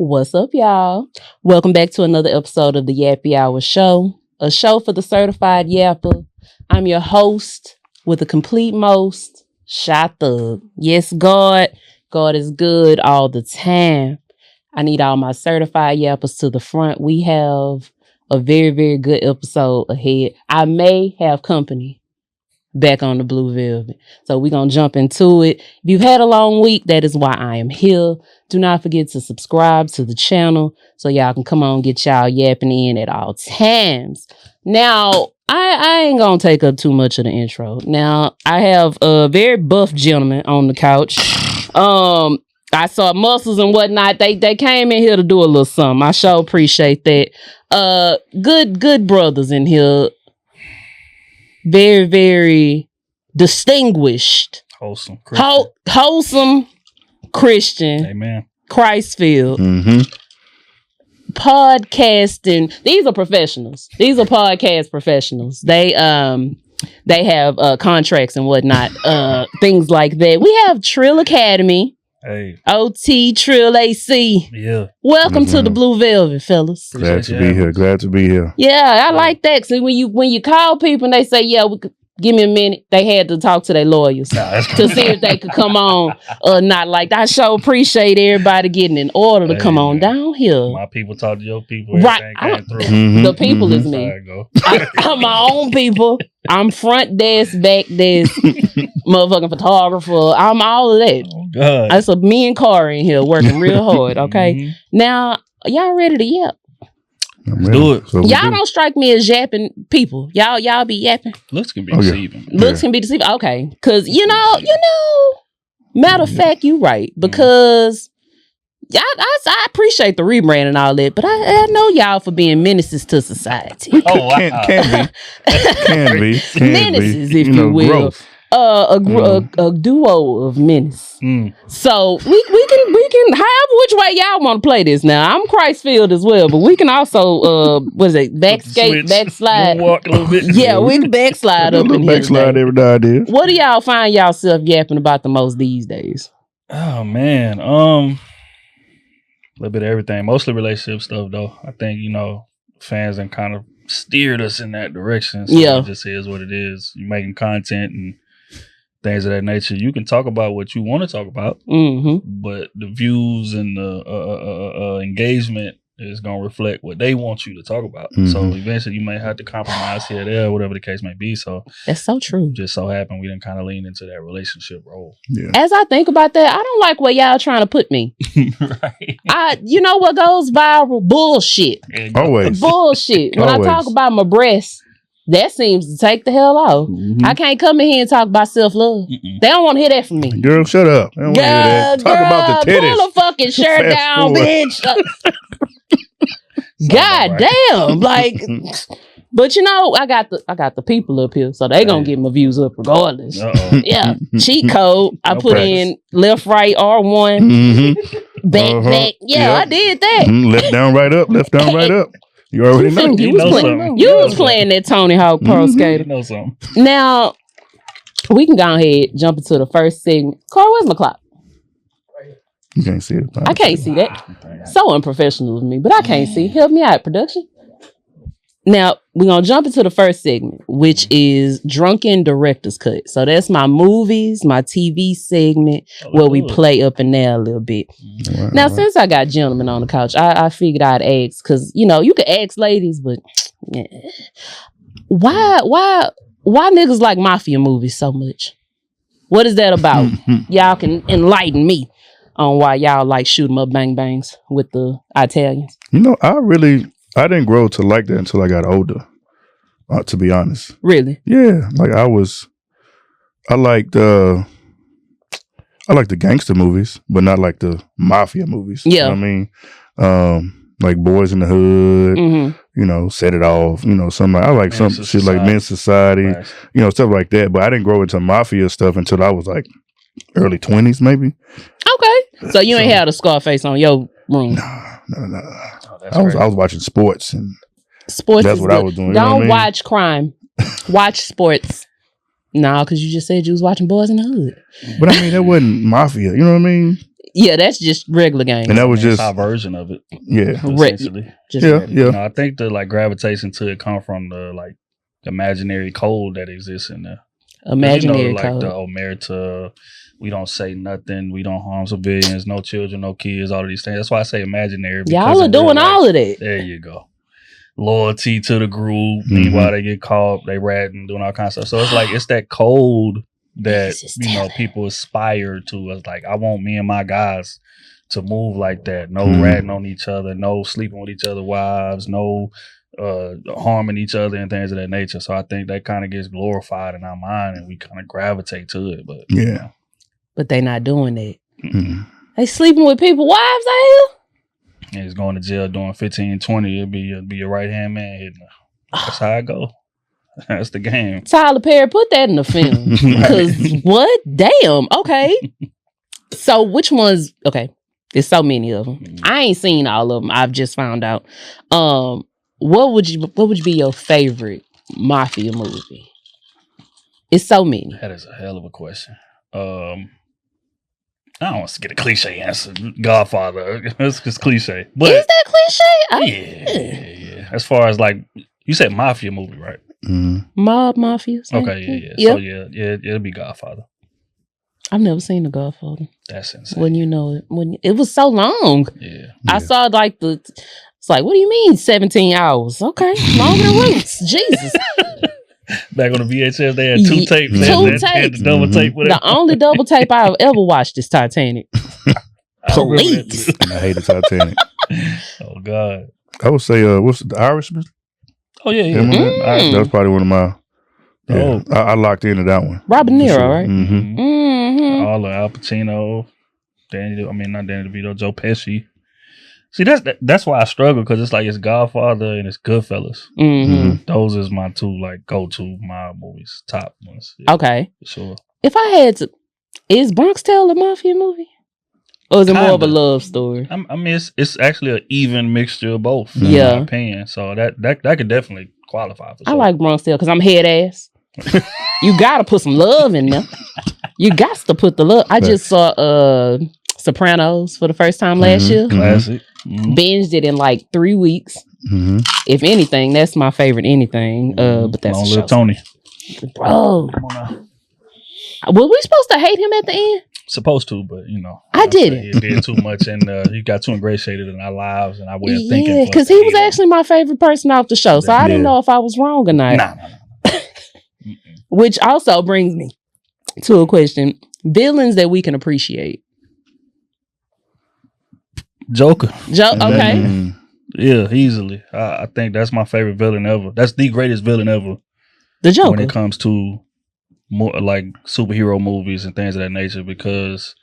What's up, y'all? Welcome back to another episode of the Yappy Hour show, a show for the certified yapper. I'm your host with the complete most, Shy Thug. Yes, God is good all the time. I need all my certified yappers to the front. We have a very, very good episode ahead. I may have company back on the Blue Velvet. So we're going to jump into it. If you've had a long week, that is why I am here. Do not forget to subscribe to the channel so y'all can come on, get y'all yapping in at all times. Now, I ain't going to take up too much of the intro. Now, I have a very buff gentleman on the couch. I saw muscles and whatnot. They came in here to do a little something. I sure appreciate that. Good brothers in here. Very, very distinguished. Wholesome Christian. Wholesome Christian. Amen. Christ-filled. Podcasting. These are professionals. These are podcast professionals. They have contracts and whatnot. Things like that. We have Trill Academy. Hey. OT Trill AC. Yeah. Welcome to the Blue Velvet, fellas. Glad to be here. Glad to be here. Yeah, I like that. So when you call people and they say, yeah, give me a minute, they had to talk to their lawyers to see if they could come on or not. Like, I sure appreciate everybody getting in order to come on down here. My people talk to your people. Right. The people is me. I'm my own people. I'm front desk, back desk, motherfucking photographer. I'm all of that. Oh, God. That's me and Corey in here working real hard, okay? Now, y'all ready to yap? Let's do it. So y'all don't strike me as yapping people. Y'all be yapping. Looks can be deceiving. Looks can be deceiving. Okay. Because, you know, matter of fact, you right. Because I appreciate the rebrand and all that, but I know y'all for being menaces to society. Oh, wow. Can be. Menaces, if you will. Growth. A duo of menace. So we can however which way y'all want to play this. Now I'm Christ-filled as well, but we can also backslide. Walk a little bit. Yeah, we can backslide up in here. Backslide every now and then. What do y'all find yourself yapping about the most these days? Oh man, a little bit of everything. Mostly relationship stuff though. I think fans and kind of steered us in that direction. So it just is what it is. You're making content and things of that nature. You can talk about what you want to talk about, but the views and the engagement is going to reflect what they want you to talk about. So eventually you may have to compromise here, there, whatever the case may be. So that's so true. Just so happened we didn't kind of lean into that relationship role. Yeah. As I think about that, I don't like where y'all trying to put me. Right. You know what goes viral? Bullshit. Always. Bullshit. When I talk about my breasts, that seems to take the hell off. I can't come in here and talk about self-love. They don't want to hear that from me. Girl, shut up. They don't want to hear that. Talk about the titties. Pull a fucking shirt down, bitch. God damn. Like, but I got the people up here, so they gonna get my views up regardless. Yeah. Cheat code. I put in left, right, R1. Back. Yeah, I did that. Left down, right up. Left down, right up. You already know. You was playing that Tony Hawk Pro Skater. You know something. Now, we can go ahead, jump into the first segment. Carl, where's my clock? You can't see it. I can't see that. So unprofessional of me, but I can't see. Help me out, production. Now, we're going to jump into the first segment, which is Drunken Director's Cut. So that's my movies, my TV segment, where we play up and down a little bit. Now, since I got gentlemen on the couch, I figured I'd ask, because, you can ask ladies, but why niggas like mafia movies so much? What is that about? Y'all can enlighten me on why y'all like shoot 'em up bang bangs with the Italians. I didn't grow to like that until I got older, to be honest. Really? Yeah. Like I liked the gangster movies, but not like the mafia movies. Yeah. You know what I mean? Like Boys in the Hood, Set It Off, something I like some shit like Men's Society, stuff like that. But I didn't grow into mafia stuff until I was like early 20s, maybe. Okay. So you ain't had a Scarface on your room? No. I was watching sports and sports. That's what I was doing. Don't watch crime. Watch sports. No, because you just said you was watching Boys in the Hood. But I mean, that wasn't mafia. You know what I mean? Yeah, that's just regular game. And that was just our version of it. Yeah. Essentially. Yeah. You know, I think the like gravitation to it come from the like imaginary code that exists in there. Imaginary like code. The omerta, we don't say nothing, we don't harm civilians, no children, no kids, all of these things. That's why I say imaginary. Y'all are doing all of that. There you go. Loyalty to the group. Meanwhile, they get caught, they ratting, doing all kinds of stuff. So it's like, it's that code that, you know, people aspire to. It's like, I want me and my guys to move like that. No ratting on each other, no sleeping with each other's wives, no harming each other and things of that nature. So I think that kind of gets glorified in our mind and we kind of gravitate to it. But yeah. You know. But they not doing that. They sleeping with people's wives out here? And he's going to jail doing 15, 20. It'll be your right hand man hitting her. That's how I go. That's the game. Tyler Perry, put that in the film. Because what? Damn. Okay. So which ones? Okay. There's so many of them. I ain't seen all of them. I've just found out. What would you be your favorite mafia movie? It's so many. That is a hell of a question. I don't want to get a cliche answer. Godfather. It's just cliche. But is that cliche? Yeah. As far as like, you said mafia movie, right? Mob mafia. Okay, yeah. So it'll be Godfather. I've never seen The Godfather. That's insane. When you know it. It was so long. Yeah. I saw like it's like, what do you mean 17 hours? Okay. Longer than Roots. Jesus. Back on the VHS, they had two tapes. They had the double tape with it. The only double tape I've ever watched is Titanic. Please. I hated Titanic. Oh, God. I would say, what's the Irishman? Oh, yeah. That was probably one of my... Yeah, I locked into that one. Robert De Niro, right? All of Al Pacino, not Danny DeVito, Joe Pesci. See, that's why I struggle, because it's like it's Godfather and it's Goodfellas. Those is my two like go-to mob movies, top ones. Yeah, okay, for sure. If I had to, is Bronx Tale a mafia movie, or is it more of a love story? I mean, it's actually an even mixture of both. In my opinion. So that could definitely qualify for sure. I like Bronx Tale because I'm head ass. You gotta put some love in there. You got to put the love. I just saw Sopranos for the first time last year. Classic. Binged it in like 3 weeks. If anything, that's my favorite anything. But that's Long live Tony. Bro. Were we supposed to hate him at the end? Supposed to, but you know. I didn't. He did too much and he got too ingratiated in our lives and our way of thinking. Yeah, because he was actually my favorite person off the show. So I didn't know if I was wrong or not. Nah. Which also brings me to a question. Villains that we can appreciate. Joker. Okay. Yeah, easily. I think that's my favorite villain ever. That's the greatest villain ever. The Joker. When it comes to more like superhero movies and things of that nature, because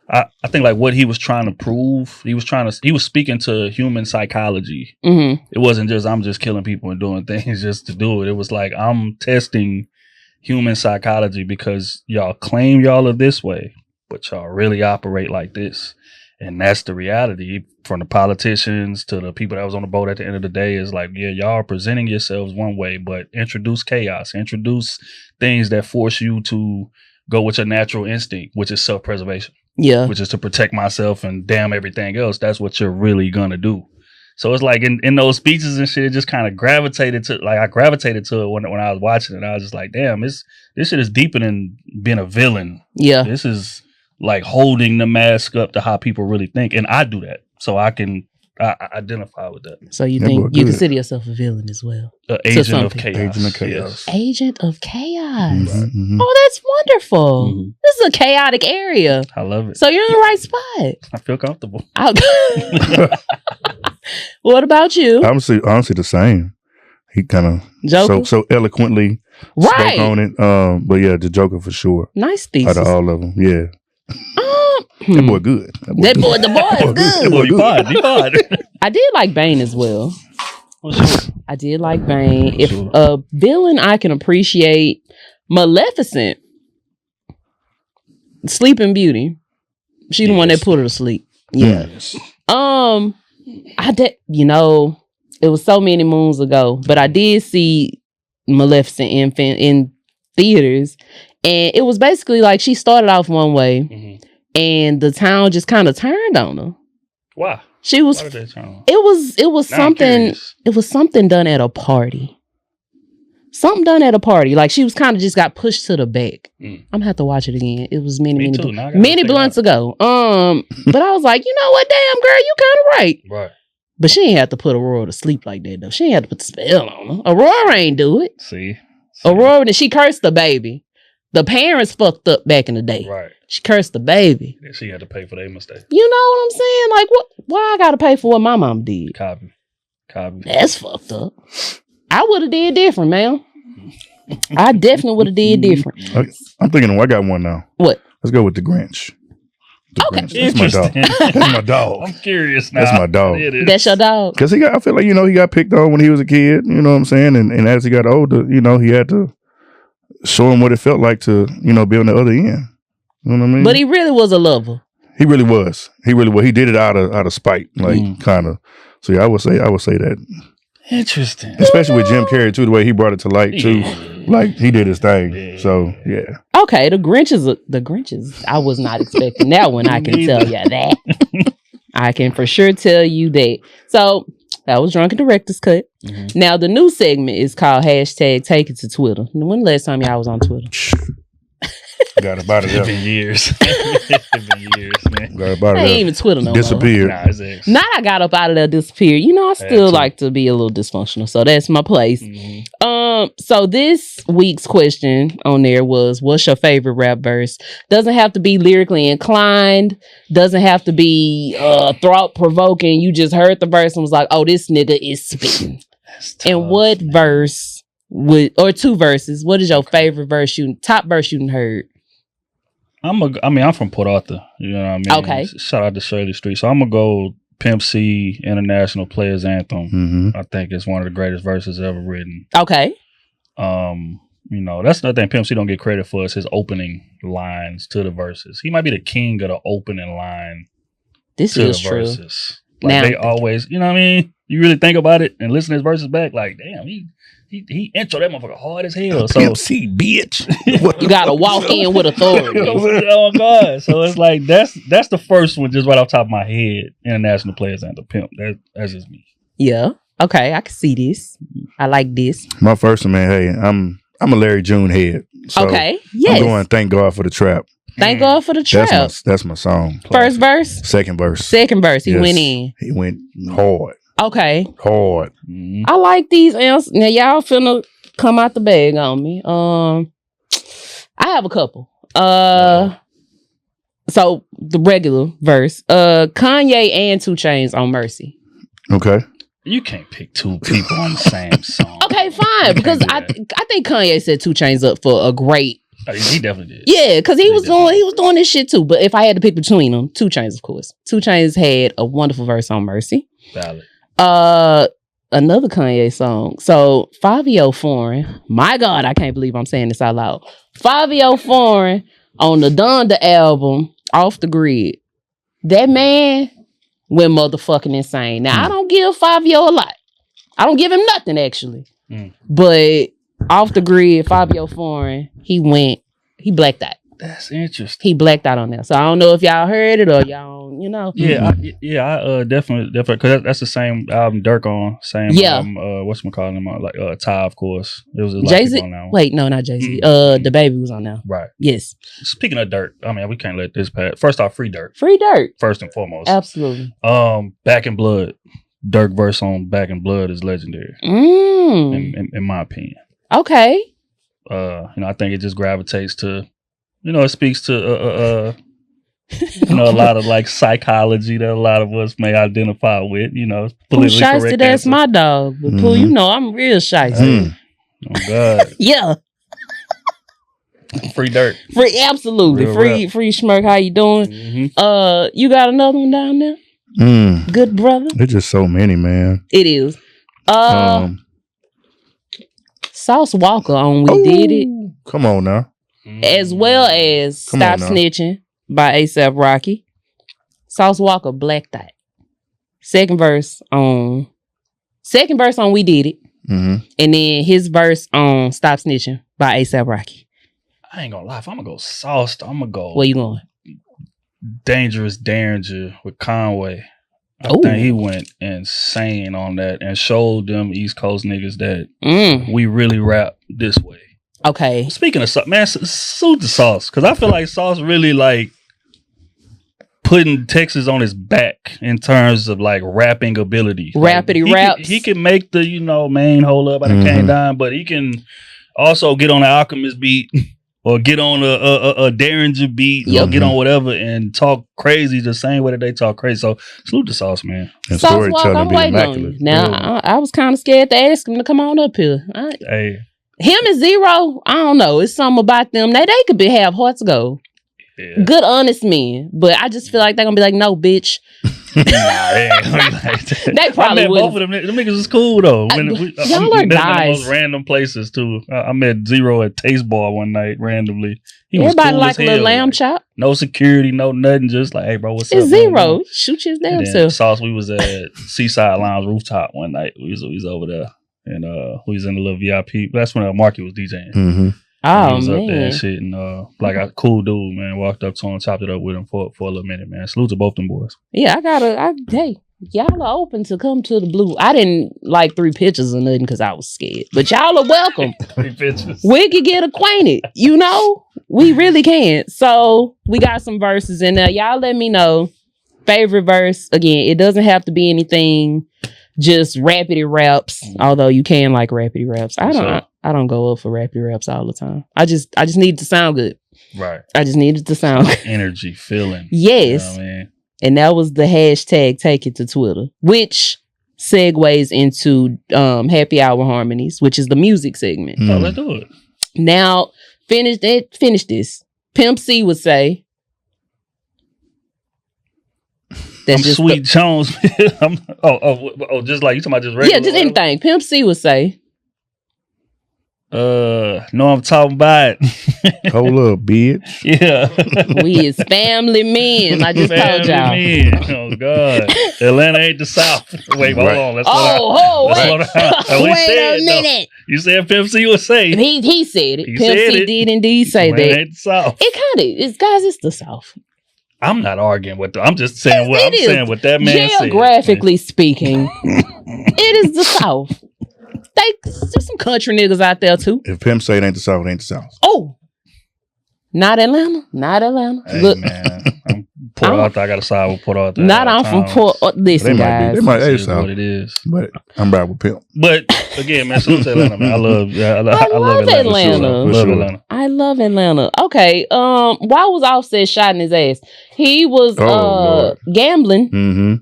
I think like what he was trying to prove, he was speaking to human psychology. It wasn't just I'm just killing people and doing things just to do it. It was like I'm testing human psychology because y'all claim y'all are this way, but y'all really operate like this. And that's the reality. From the politicians to the people that was on the boat at the end of the day, is like, yeah, y'all are presenting yourselves one way, but introduce chaos, introduce things that force you to go with your natural instinct, which is self-preservation. Yeah. Which is to protect myself and damn everything else. That's what you're really gonna do. So it's like in those speeches and shit, it just kind of gravitated to, like I gravitated to it when I was watching it. I was just like, damn, this shit is deeper than being a villain. Yeah. This is like holding the mask up to how people really think. And I do that. So I identify with that. So you think you consider yourself a villain as well? Agent of chaos. Agent of chaos. Yes. Agent of chaos. Oh, that's wonderful. This is a chaotic area. I love it. So you're in the right spot. I feel comfortable. What about you? Honestly, the same. He kind of so eloquently spoke on it. But yeah, the Joker for sure. Nice thesis. Out of all of them, yeah. That boy good. The boy is good. That boy, you fine. I did like Bane as well. Sure. I did like Bane. If a villain I can appreciate, Maleficent, Sleeping Beauty. She the one that put her to sleep. Yeah. Yes. I did. It was so many moons ago, but I did see Maleficent in theaters, and it was basically like she started off one way. and the town just kind of turned on her. Why? She was. Why did they turn on her? It was Now something. It was something done at a party. Something done at a party. Like she was kind of just got pushed to the back. I'm gonna have to watch it again. It was many blunts ago. But I was like, you know what, damn girl, you kind of right. Right. But she ain't have to put Aurora to sleep like that though. She ain't have to put the spell on her. Aurora ain't do it. See? Aurora, she cursed the baby. The parents fucked up back in the day. Right. She cursed the baby. And she had to pay for their mistake. You know what I'm saying? Like, what? Why I gotta pay for what my mom did? Copy. That's fucked up. I would have did different, man. I definitely would have did different. I'm thinking, I got one now. What? Let's go with the Grinch. Okay. That's my dog. That's my dog. I'm curious now. That's my dog. That's your dog? Because I feel like, he got picked on when he was a kid. You know what I'm saying? And as he got older, he had to show him what it felt like to, be on the other end. You know what I mean? But he really was a lover. He really was. He did it out of spite, like kind of. So yeah, I would say that. Interesting. Especially with Jim Carrey too, the way he brought it to light too. Like he did his thing. Yeah. So yeah. Okay, the Grinches. I was not expecting that one. I can tell you that. I can for sure tell you that. So that was Drunken Director's Cut. Mm-hmm. Now the new segment is called #Take It to Twitter. When the last time y'all was on Twitter? Got about it. It's been years. It's been years, man. Got about it. I ain't even Twitter no disappeared. more. Disappeared. Now I got up out of there, disappeared. I still like to be a little dysfunctional, so that's my place. Mm-hmm. So this week's question on there was, what's your favorite rap verse? Doesn't have to be lyrically inclined. Doesn't have to be thought provoking. You just heard the verse and was like, oh, this nigga is spitting. And what verse or two verses? What is your favorite verse? Top verse you heard? I'm from Port Arthur. You know what I mean? Okay. Shout out to Shirley Street. So I'm gonna go Pimp C International Players Anthem. Mm-hmm. I think it's one of the greatest verses ever written. Okay. That's another thing Pimp C don't get credit for is his opening lines to the verses. He might be the king of the opening line. This is true. Verses. Like they always, you know what I mean? You really think about it and listen to his verses back, like, damn, he intro that motherfucker hard as hell. So Pimp C, bitch. You gotta walk in with authority. Oh God! So it's like that's the first one, just right off the top of my head. International Players Anthem, Pimp. That's just me. Yeah. Okay, I can see this. I like this. My first one, man. Hey, I'm a Larry June head. So okay. Yes. I'm going. Thank God for the trap. Thank God for the trap. That's my song. First verse. Second verse. He went in. He went hard. Okay. Hard. Mm-hmm. I like these. Now y'all finna come out the bag on me. I have a couple. So the regular verse. Kanye and 2 Chainz on Mercy. Okay. You can't pick two people on the same song. Okay, fine. Because I think Kanye set 2 Chainz up for a great. He definitely did. Yeah, because he was doing this shit too. But if I had to pick between them, 2 Chainz, of course. 2 Chainz had a wonderful verse on Mercy. Valid. Another Kanye song. So Fabio Foreign. My God, I can't believe I'm saying this out loud. Fabio Foreign on the Donda album, Off the Grid. That man went motherfucking insane. Now I don't give Fabio a lot. I don't give him nothing actually. But Off the Grid, Fabio Foreign, he blacked out. That's interesting. He blacked out on there. So I don't know if y'all heard it or y'all, Yeah, I definitely, because that's the same album Dirk on. Same album, whatchamacallit him on, like Ty, of course. It was Jay-Z. Wait, no, not Jay-Z. The Baby was on there. Right. Yes. Speaking of Dirk, I mean, we can't let this pass. First off, free Dirk. Free Dirk. First and foremost. Absolutely. Back in Blood. Dirk verse on Back in Blood is legendary. In my opinion. Okay. I think it just gravitates to, it speaks to a lot of like psychology that a lot of us may identify with, politically correct. That's my dog. But Pooh, I'm real shiesty. Oh God. Yeah. Free Dirk. Free, absolutely. Real free Schmirk, how you doing? Mm-hmm. You got another one down there? Good brother. There's just so many, man. It is. Sauce Walker on We Did It. Come on now. As well as Stop Snitching by A$AP Rocky. Sauce Walker blacked out. Second verse on We Did It. Mm-hmm. And then his verse on Stop Snitching by A$AP Rocky. I ain't gonna lie. If I'm gonna go Sauce, I'm gonna go. Where you going? Dangerous Derringer with Conway. I think he went insane on that and showed them East Coast niggas that we really rap this way. Okay. Speaking of sauce, man, salute to Sauce, because I feel like Sauce really like putting Texas on his back in terms of like rapping ability. Rapidy raps. He can make the main hold up. I came down, but he can also get on the Alchemist beat. Or get on a Derringer beat, or get on whatever and talk crazy the same way that they talk crazy. So salute to Sauce, man. And storytelling be immaculate. Now I was kind of scared to ask him to come on up here. Hey, him and Zero, I don't know. It's something about them. They could have hearts of gold. Yeah. Good, honest men. But I just feel like they're gonna be like, no, bitch. Nah, they ain't like that. They probably would. Both of them niggas is cool though. Y'all are guys. In the most random places too. I met Zero at Taste Bar one night randomly. Everybody cool like a little lamb chop. No security, no nothing. Just like, hey, bro, what's it's up? Zero. Man? Shoot his damn self. Sauce. We was at Seaside Lounge rooftop one night. We was over there, and we was in the little VIP. That's when Marky was DJing. Mm-hmm. Oh, he was man. up there and shit, and like a cool dude, man. Walked up to him, chopped it up with him for a little minute, man. Salute to both them boys. Yeah, hey, y'all are open to come to the Blue. I didn't like 3 pictures or nothing because I was scared, but y'all are welcome. 3 pictures. We can get acquainted, we really can. So we got some verses in there. Y'all let me know favorite verse. Again, it doesn't have to be anything. Just rapidy raps, although you can like rapidy raps. I don't go up for rapidy raps all the time. I just need to sound good. Right. I just needed to sound good. Energy, feeling. Yes. You know what I mean? And that was the hashtag take it to Twitter, which segues into Happy Hour Harmonies, which is the music segment. So let's do it. Now, finish this. Pimp C would say, I'm Sweet Jones. Just like you talking about just regular. Yeah, just anything. Pimp C would say. No, I'm talking about. Hold up, bitch. Yeah. We is family men. I just told y'all. Men. Oh, God. Atlanta ain't the South. Wait, hold on. Let's wait a minute. You said Pimp C would say. He said it. Pimp C did indeed say that. Ain't the South. It kind of is, guys. It's the South. I'm not arguing with them. I'm just saying what that man said. Geographically speaking, it is the South. There's some country niggas out there too. If Pimp say it ain't the South, it ain't the South. Oh, not Atlanta. Hey, look, man, I'm Port Arthur. I got to side with Port Arthur. Not I'm from Port. Listen, guys, they might say South. What it is, but I'm right with Pimp. But again, man, salute to Atlanta, man. I love Atlanta. I love Atlanta. Okay, why was Offset shot in his ass? He was gambling.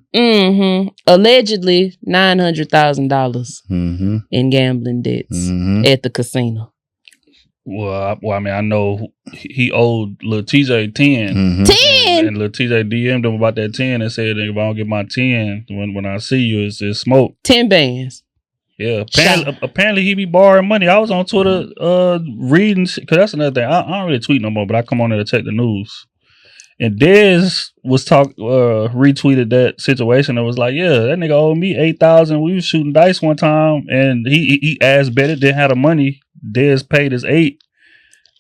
Allegedly $900,000 in gambling debts at the casino. Well, I mean, I know he owed Lil TJ 10. 10? And Lil TJ DM'd him about that 10 and said, if I don't get my 10, when I see you, it's smoke. 10 bands. Yeah. Apparently he be borrowing money. I was on Twitter reading, because that's another thing. I don't really tweet no more, but I come on there to check the news. And Dez was retweeted that situation and was like, yeah, that nigga owed me $8,000. We was shooting dice one time and he ass betted, didn't have the money. Dez paid his $8,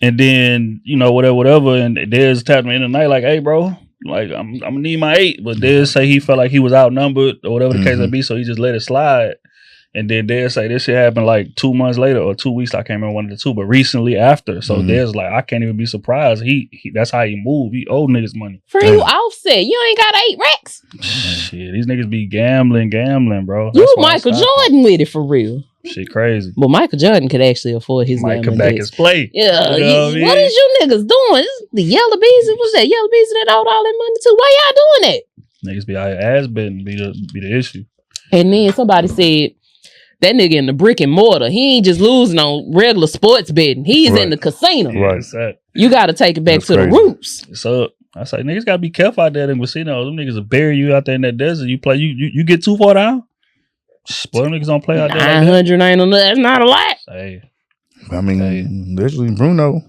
and then whatever. And Dez tapped me in the night like, "Hey, bro, like I'm gonna need my $8." But Dez say he felt like he was outnumbered or whatever the case may be, so he just let it slide. And then Dez say this shit happened like 2 months later or 2 weeks. I can't remember one of the two, but recently after. So Dez like, I can't even be surprised. He that's how he moved. He owed niggas money. For you, Offset, you ain't got 8 racks. Shit, these niggas be gambling, bro. You Michael Jordan with it for real. Shit crazy. Well, Michael Jordan could actually afford his Might come back and play. Yeah. What is you niggas doing? This is the Yellow Bees. What's that? Yellow Bees that owed all that money too. Why y'all doing that? Niggas be out here ass betting be the issue. And then somebody said, that nigga in the brick and mortar, he ain't just losing on regular sports betting. He's in the casino. Right. You got to take it back to the roots. So I say, niggas got to be careful out there in the casino. Them niggas will bury you out there in that desert. You play, you get too far down. Boy, them niggas don't play out there. 900 ain't enough. That's not a lot. Hey, I mean, literally Bruno.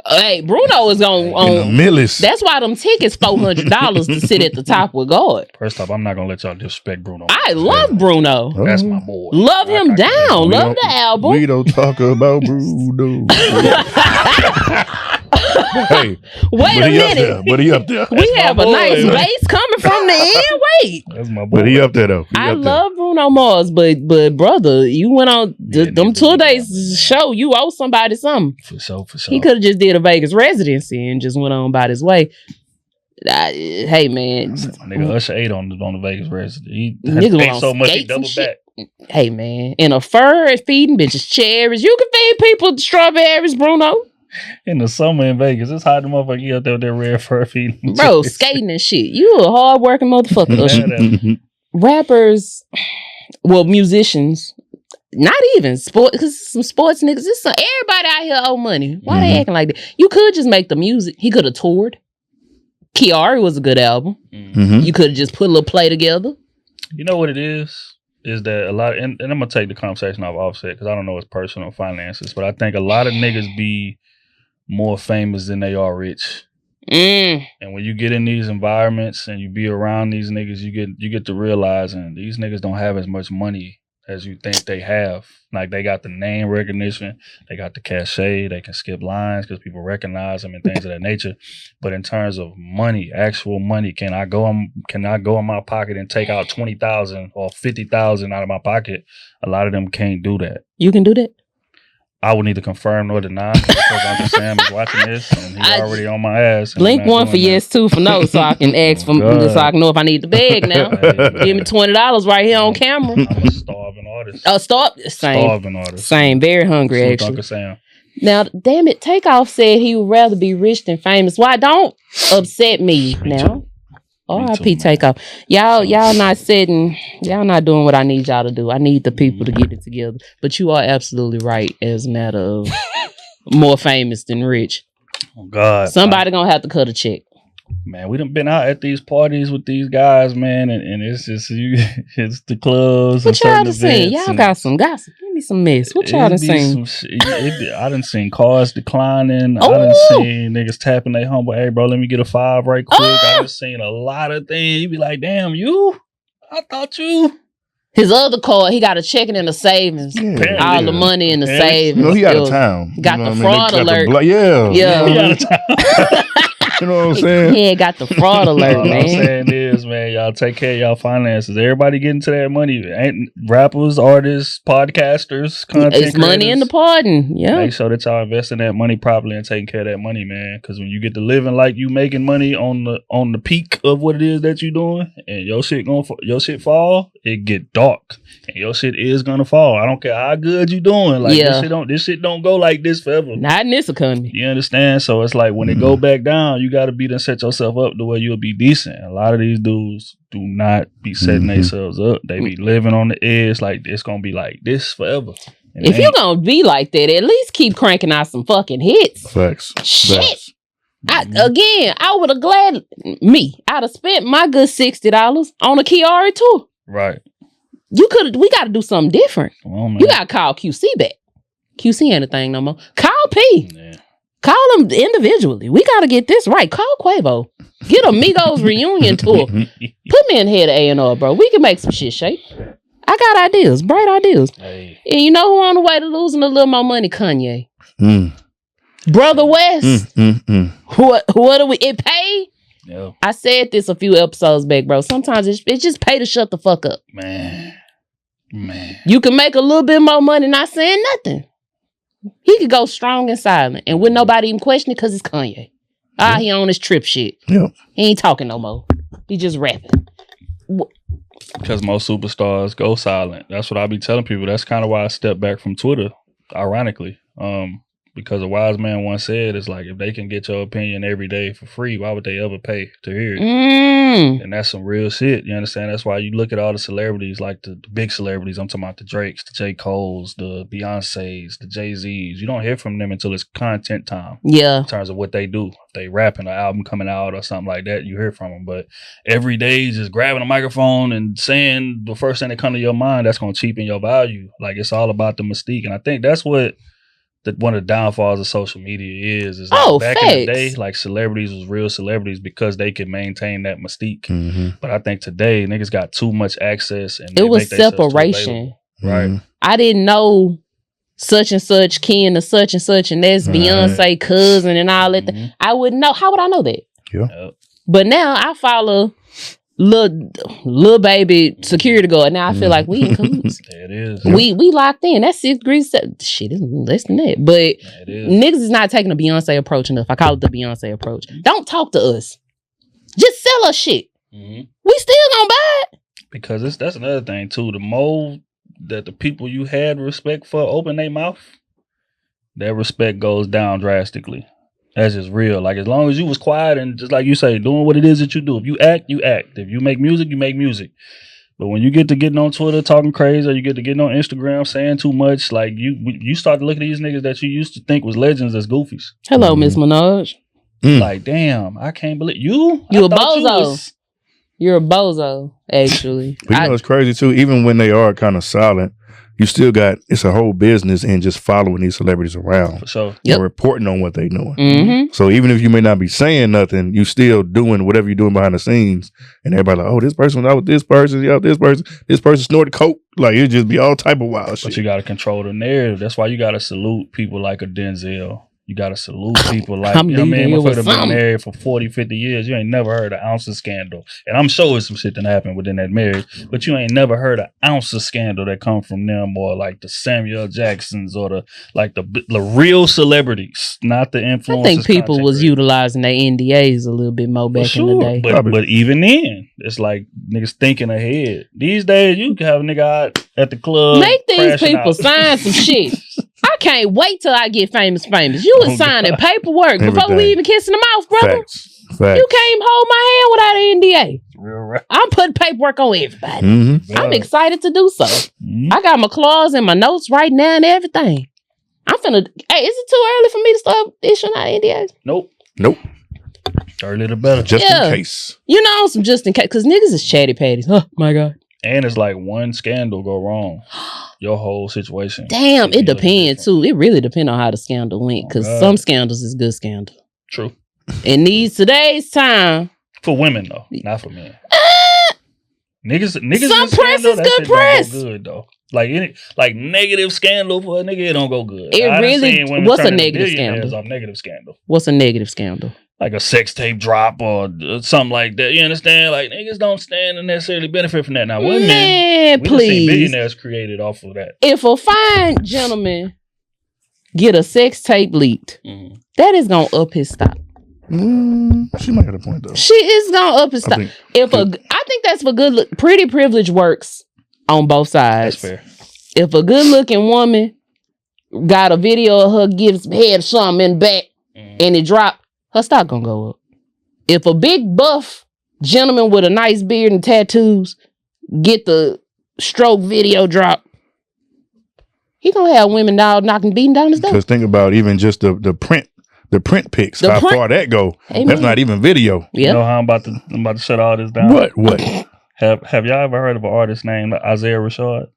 Hey, Bruno is on Millis. That's why them tickets $400 to sit at the top with God. First off, I'm not gonna let y'all disrespect Bruno. I love Bruno. That's my boy. Love him down. Love the album. We don't talk about Bruno. Hey, wait a minute. But he up there. We have a nice bass coming from the end. Wait. That's my boy. But he up there though. I love Bruno Mars, but brother, you went on them 2 days show. You owe somebody something. For sure. He could have just did a Vegas residency and just went on by his way. Hey man, nigga Usher ate on the Vegas residency. He nigga so much he doubled back. Hey man, in a fur feeding bitches cherries. You can feed people strawberries, Bruno. In the summer in Vegas, it's hot. The motherfucker you out there with that red fur feeding, bro, skating and shit. You a hard working motherfucker. Rappers, well, musicians. Not even sport, because some sports niggas. Everybody out here owe money. Why they acting like that? You could just make the music. He could have toured. Kiari was a good album. You could have just put a little play together. You know what it is that a lot, and I'm gonna take the conversation off Offset because I don't know his personal finances, but I think a lot of niggas be more famous than they are rich. And when you get in these environments and you be around these niggas, you get to realizing these niggas don't have as much money as you think they have. Like they got the name recognition, they got the cachet, they can skip lines because people recognize them and things of that nature. But in terms of money, actual money, can I go in my pocket and take out 20,000 or 50,000 out of my pocket? A lot of them can't do that. You can do that? I would need to confirm nor deny because Uncle Sam is watching this and he's already on my ass. Blink 1 for yes, 2 for no, so I can ask so I can know if I need the bag now. Give me $20 right here on camera. I'm a starving artist. Oh, starving artist. Same, very hungry actually. Uncle Sam. Now, damn it, Takeoff said he would rather be rich than famous. Why? Don't upset me now. R.I.P. Takeoff. Y'all not doing what I need y'all to do. I need the people to get it together. But you are absolutely right as a matter of more famous than rich. Oh God. Somebody gonna have to cut a check. Man, we done been out at these parties with these guys, man, and it's just it's the clubs. What y'all done seen? Y'all got some gossip. Give me some mess. What y'all done seen? I done seen cars declining. I done seen niggas tapping their humble. Hey, bro, let me get a 5 right quick. I done seen a lot of things. You be like, damn, I thought you. His other card, he got a checking and a savings. Yeah, all the money in the savings. No, he out of town. Got the fraud alert. He out of town. You know what I'm saying? He ain't got the fraud alert, man. What I'm saying is, man, y'all take care of y'all finances. Everybody getting to that money. Ain't rappers, artists, podcasters, content It's creators. Money in the pardon. Yeah. Make sure that y'all investing that money properly and taking care of that money, man. Because when you get to living like you making money on the peak of what it is that you doing, and your shit fall, it get dark, and your shit is gonna fall. I don't care how good you doing. Like this shit don't go like this forever. Not in this economy. You understand? So it's like when it go back down, you got to be to set yourself up the way you'll be decent. A lot of these dudes do not be setting themselves up. They be living on the edge like it's gonna be like this forever. And if you're gonna be like that, at least keep cranking out some fucking hits. Facts. Shit. Facts. I would have I'd have spent my good $60 on a Kiari tour. Right. We got to do something different. You got to call QC back. QC ain't a thing no more. Call P. Yeah. Call them individually. We got to get this right. Call Quavo. Get a Migos reunion tour. Put me in the head of A&R, bro. We can make some shit shake. I got ideas. Bright ideas. Hey. And you know who on the way to losing a little more money? Kanye. Brother West. What do we... It pay? Yeah. I said this a few episodes back, bro. Sometimes it just pay to shut the fuck up. Man. You can make a little bit more money not saying nothing. He could go strong and silent and with nobody even question it because it's Kanye. He on his trip shit. Yeah. He ain't talking no more. He just rapping. Because most superstars go silent. That's what I be telling people. That's kind of why I stepped back from Twitter, ironically. Because a wise man once said, it's like, if they can get your opinion every day for free, why would they ever pay to hear it? And that's some real shit. You understand? That's why you look at all the celebrities, like the big celebrities. I'm talking about the Drakes, the J. Coles, the Beyoncés, the Jay-Z's. You don't hear from them until it's content time. Yeah. In terms of what they do. If they rapping, an album coming out or something like that, you hear from them. But every day, just grabbing a microphone and saying the first thing that come to your mind, that's going to cheapen your value. Like, it's all about the mystique. And I think that's what one of the downfalls of social media is like back in the day, like celebrities was real celebrities because they could maintain that mystique. But I think today niggas got too much access and it was separation. right. I didn't know such and such kin to such and such, and that's Beyonce cousin and all that. I wouldn't know. How would I know that? Yeah. But now I follow little baby security guard. Now I feel like we in cahoots. It is. We locked in. That's 6 degrees. Shit, it's less than that. But niggas is not taking a Beyonce approach enough. I call it the Beyonce approach. Don't talk to us. Just sell us shit. We still gonna buy it. Because that's another thing too. The more that the people you had respect for open their mouth, that respect goes down drastically. That's just real. Like, as long as you was quiet and just like you say, doing what it is that you do. If you act, you act. If you make music, you make music. But when you get to getting on Twitter talking crazy, or you get to getting on Instagram saying too much, like you start to look at these niggas that you used to think was legends as goofies. Hello, Miss Minaj. Like, damn, I can't believe you. You a bozo. You're a bozo, actually. But you know, it's crazy too. Even when they are kind of silent, you still got, it's a whole business in just following these celebrities around. For sure. And reporting on what they doing. So even if you may not be saying nothing, you still doing whatever you're doing behind the scenes. And everybody like, oh, this person was out with this person, this person snorted coke. Like, it just be all type of wild shit. But you got to control the narrative. That's why you got to salute people like a Denzel. You got to salute people like, you know what I mean? Motherfucker have been married for 40, 50 years. You ain't never heard an ounce of scandal. And I'm sure it's some shit that happened within that marriage, but you ain't never heard an ounce of scandal that come from them, or like the Samuel Jacksons, or the real celebrities, not the influencers. I think people was utilizing their NDAs a little bit more back in the day. But even then, it's like niggas thinking ahead. These days, you can have a nigga out at the club. Make these people sign some shit. I can't wait till I get famous. You was signing paperwork before we even kissing the mouth, brother. Facts. You can't even hold my hand without an NDA. Real right. I'm putting paperwork on everybody. I'm excited to do so. I got my clause and my notes right now and everything. I'm finna. Hey, is it too early for me to start issuing out NDAs? Nope. Early the better. Just in case. You know, some just in case. Because niggas is chatty patties. Oh, my God. And it's like one scandal go wrong, your whole situation. Damn, it depends too. It really depends on how the scandal went. Because some scandals is good scandal. True. In today's time. For women though, not for men. Niggas. Some press is good press. Don't go good though. Like negative scandal for a nigga, it don't go good. It really. What's a negative scandal? Off negative scandal. What's a negative scandal? Like a sex tape drop or something like that. You understand? Like, niggas don't stand to necessarily benefit from that. Now, women, we please. see billionaires created off of that. If a fine gentleman get a sex tape leaked, that is gonna up his stock. She might have a point though. She is gonna up his stock. I think that's for good look. Pretty privilege works on both sides. That's fair. If a good looking woman got a video of her gives head something in the back and it dropped, her stock gonna go up. If a big buff gentleman with a nice beard and tattoos get the stroke video drop, he gonna have women beating down his door. Because think about even just the print pics, how far that go. Amen. That's not even video. Yep. You know how I'm about to shut all this down? What? Have y'all ever heard of an artist named Isaiah Rashad?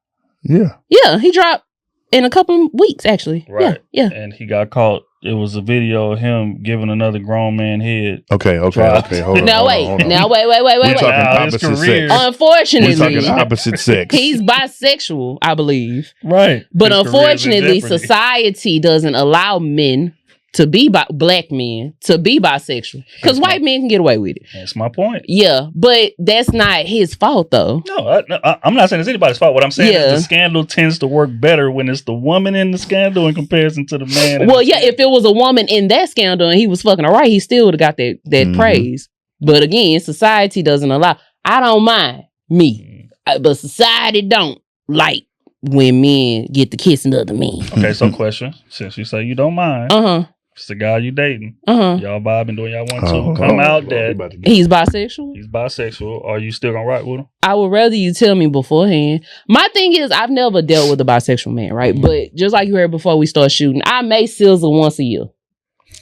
Yeah, he dropped in a couple weeks actually. Right. Yeah. And he got caught. It was a video of him giving another grown man head. Okay. Hold on. Now wait. We're talking opposite sex. Unfortunately, we're talking opposite sex. He's bisexual, I believe. Right. But unfortunately, society doesn't allow men to be black men to be bisexual, because white men can get away with it. That's my point. Yeah, but that's not his fault though. No, I'm not saying it's anybody's fault. What I'm saying is the scandal tends to work better when it's the woman in the scandal in comparison to the man. Well, if it was a woman in that scandal and he was fucking all right, he still would have got that praise. But again, society doesn't allow. I don't mind me, but society don't like when men get the kissing of the men. Okay, so question: since you say you don't mind, it's the guy you dating. Y'all vibing, doing y'all want to. Come out dead. He's bisexual? He's bisexual. Are you still gonna rock with him? I would rather you tell me beforehand. My thing is, I've never dealt with a bisexual man, right? But just like you heard before we start shooting, I may sizzle once a year.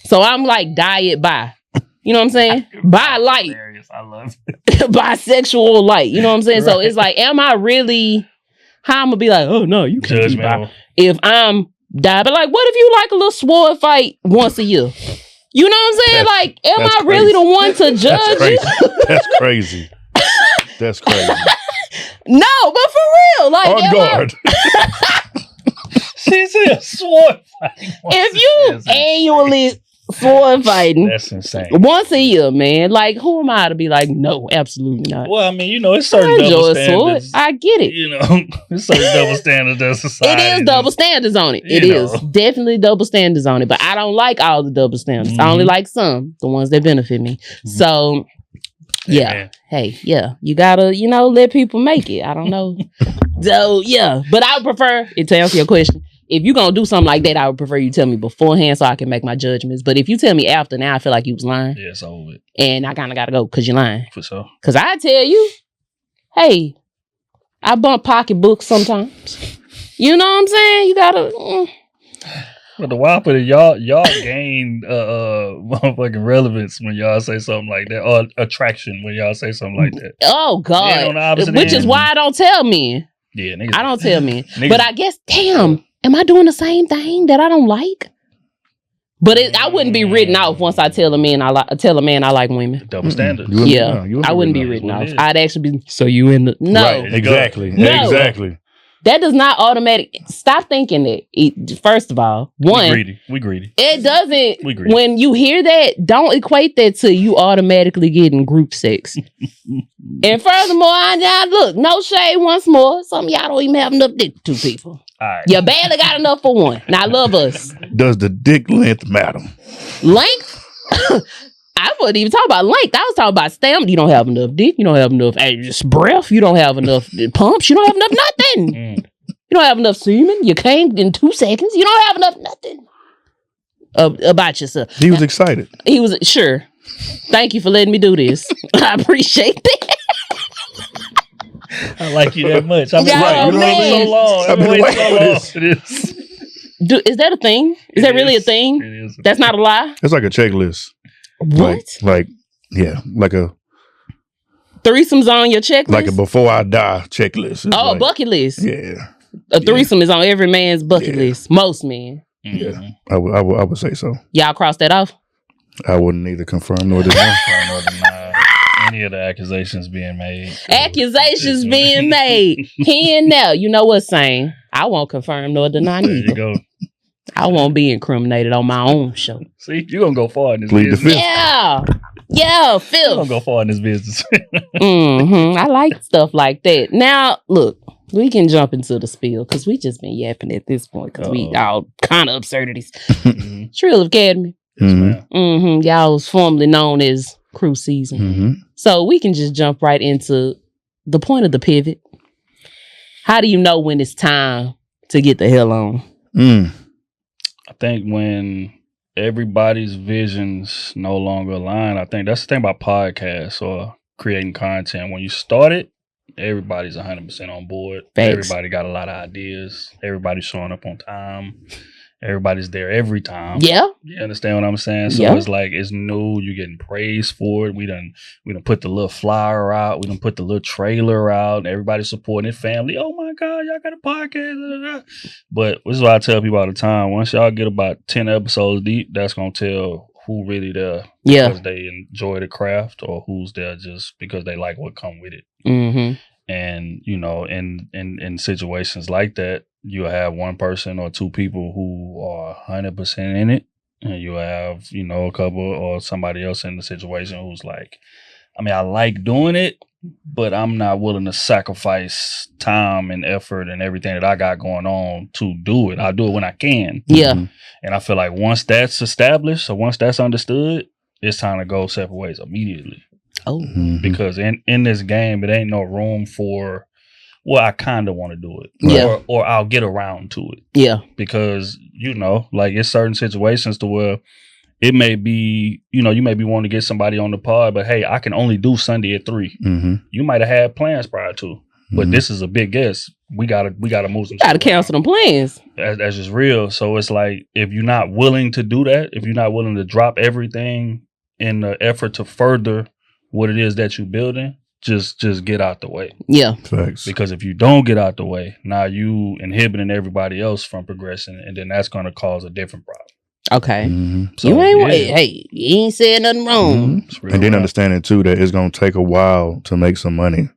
So I'm like diet bi. You know what I'm saying? Bi light. I love it. Bisexual light. You know what I'm saying? Right. So it's like, am I really, how I'm gonna be like, oh no, you can't be bi. If I'm die, but like, what if you like a little sword fight once a year? You know what I'm saying? Like, am I really the one to judge you? That's crazy. That's crazy. No, but for real, like, on guard. She's a sword fighting. If you annually sword fighting, that's insane. Once a year, man. Like, who am I to be like, no, absolutely not? Well, I mean, you know, it's certain double standards. I get it. You know, it's certain double standards in society. It is double standards on it. It is definitely double standards on it. But I don't like all the double standards. I only like some, the ones that benefit me. So, yeah. Hey, yeah. You gotta, let people make it. I don't know. So, yeah. But I would prefer, to answer your question, if you're going to do something like that, I would prefer you tell me beforehand so I can make my judgments. But if you tell me after, now I feel like you was lying. Yeah, it's over with. And I kind of got to go because you're lying. For sure. Because I tell you, hey, I bump pocketbooks sometimes. You know what I'm saying? You got to... But the wild part is y'all gain motherfucking relevance when y'all say something like that, or attraction when y'all say something like that. Oh, God. Which is why I don't tell men. Yeah, niggas. I don't tell men. But I guess, damn... Am I doing the same thing that I don't like? But I wouldn't be written off once I tell a man I like women. Double standards. Yeah, I wouldn't be written off. I'd actually be. So you in the no? Right, exactly. No. Exactly. That does not automatic. Stop thinking that. First of all, we greedy. It doesn't. We greedy. When you hear that, don't equate that to you automatically getting group sex. And furthermore, now look, no shade once more. Some of y'all don't even have enough dick for two people. All right. You barely got enough for one. Now, I love us. Does the dick length matter? Length? I wasn't even talking about length. I was talking about stamina. You don't have enough dick. You don't have enough breath. You don't have enough pumps. You don't have enough nothing. You don't have enough semen. You came in 2 seconds. You don't have enough nothing about yourself. He was excited. He was, sure. Thank you for letting me do this. I appreciate that. I like you that much. I've been waiting so long. I've been waiting so long. Is that a thing? Is that really a thing? It is. That's not a lie? It's like a checklist. What? Like a threesomes on your checklist? Like a before I die checklist. A bucket list. Yeah. A threesome is on every man's bucket list. Most men. Yeah. I would say so. Y'all cross that off? I wouldn't either confirm nor deny. Any of the accusations being made. Accusations being made. Here and now. You know what's saying? I won't confirm nor deny There either. you go. I won't be incriminated on my own show. See, you're going to go far in this Plead the business. fifth. Yeah, Phil. You're going to go far in this business. I like stuff like that. Now, look, we can jump into the spiel because we just been yapping at this point because we all kind of absurdities. Trill Academy. Y'all was formerly known as Crew Season. So we can just jump right into the point of the pivot. How do you know when it's time to get the hell on? I think when everybody's visions no longer align, I think that's the thing about podcasts or creating content. When you start it, everybody's 100% on board. Thanks. Everybody got a lot of ideas. Everybody's showing up on time. Everybody's there every time. Yeah. You understand what I'm saying? So it's like, it's new. You're getting praised for it. We done put the little flyer out. We done put the little trailer out. Everybody's supporting it. Family. Oh my God, y'all got a podcast. But this is what I tell people all the time. Once y'all get about 10 episodes deep, that's going to tell who really there because they enjoy the craft or who's there just because they like what come with it. And, in situations like that, you'll have one person or two people who are 100% in it. And you'll have, a couple or somebody else in the situation who's like, I like doing it, but I'm not willing to sacrifice time and effort and everything that I got going on to do it. I'll do it when I can. Yeah. And I feel like once that's established or once that's understood, it's time to go separate ways immediately. Oh. Because in this game, it ain't no room for, well, I kind of want to do it. Or I'll get around to it. Yeah. Because, it's certain situations to where it may be, you may be wanting to get somebody on the pod, but hey, I can only do Sunday at 3. You might have had plans prior to, but this is a big guess. We gotta move some. Gotta cancel them plans. That's just real. So it's like, if you're not willing to do that, if you're not willing to drop everything in the effort to further what it is that you're building, just get out the way. Yeah. Thanks. Because if you don't get out the way, now you inhibiting everybody else from progressing, and then that's going to cause a different problem. Okay. So, you ain't hey, you ain't said nothing wrong. And then understanding too that it's going to take a while to make some money.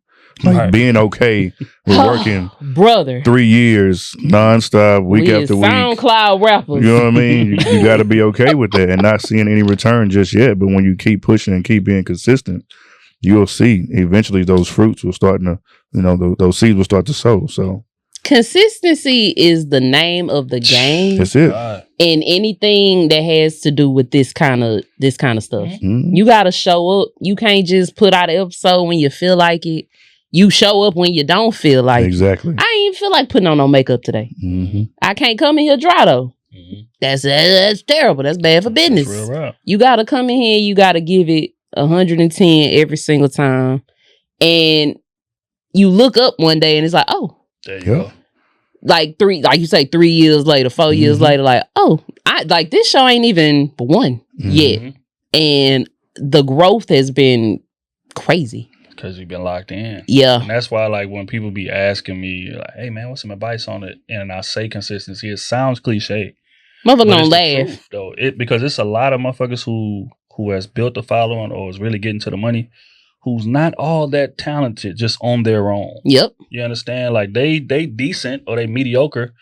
Like being okay with working, brother, 3 years nonstop, week after week. SoundCloud rappers. You know what I mean? You got to be okay with that and not seeing any return just yet. But when you keep pushing and keep being consistent, you'll see eventually those fruits will start to, those seeds will start to sow. So consistency is the name of the game. That's it. And anything that has to do with this kind of stuff, you got to show up. You can't just put out an episode when you feel like it. You show up when you don't feel like exactly. it. I ain't even feel like putting on no makeup today. I can't come in here dry though. That's terrible. That's bad for business. That's real rough. You got to come in here. You got to give it 110 every single time. And you look up one day and it's like, oh, there you go. Like 3 years later, 4 years later, like, oh, this show ain't even one yet. And the growth has been crazy. Because you've been locked in. Yeah. And that's why, like, when people be asking me, like, hey, man, what's some advice on it? And I say consistency. It sounds cliche. Motherfucker don't laugh. Truth, though. Because it's a lot of motherfuckers who has built a following or is really getting to the money, who's not all that talented just on their own. Yep. You understand? Like, they decent or they mediocre,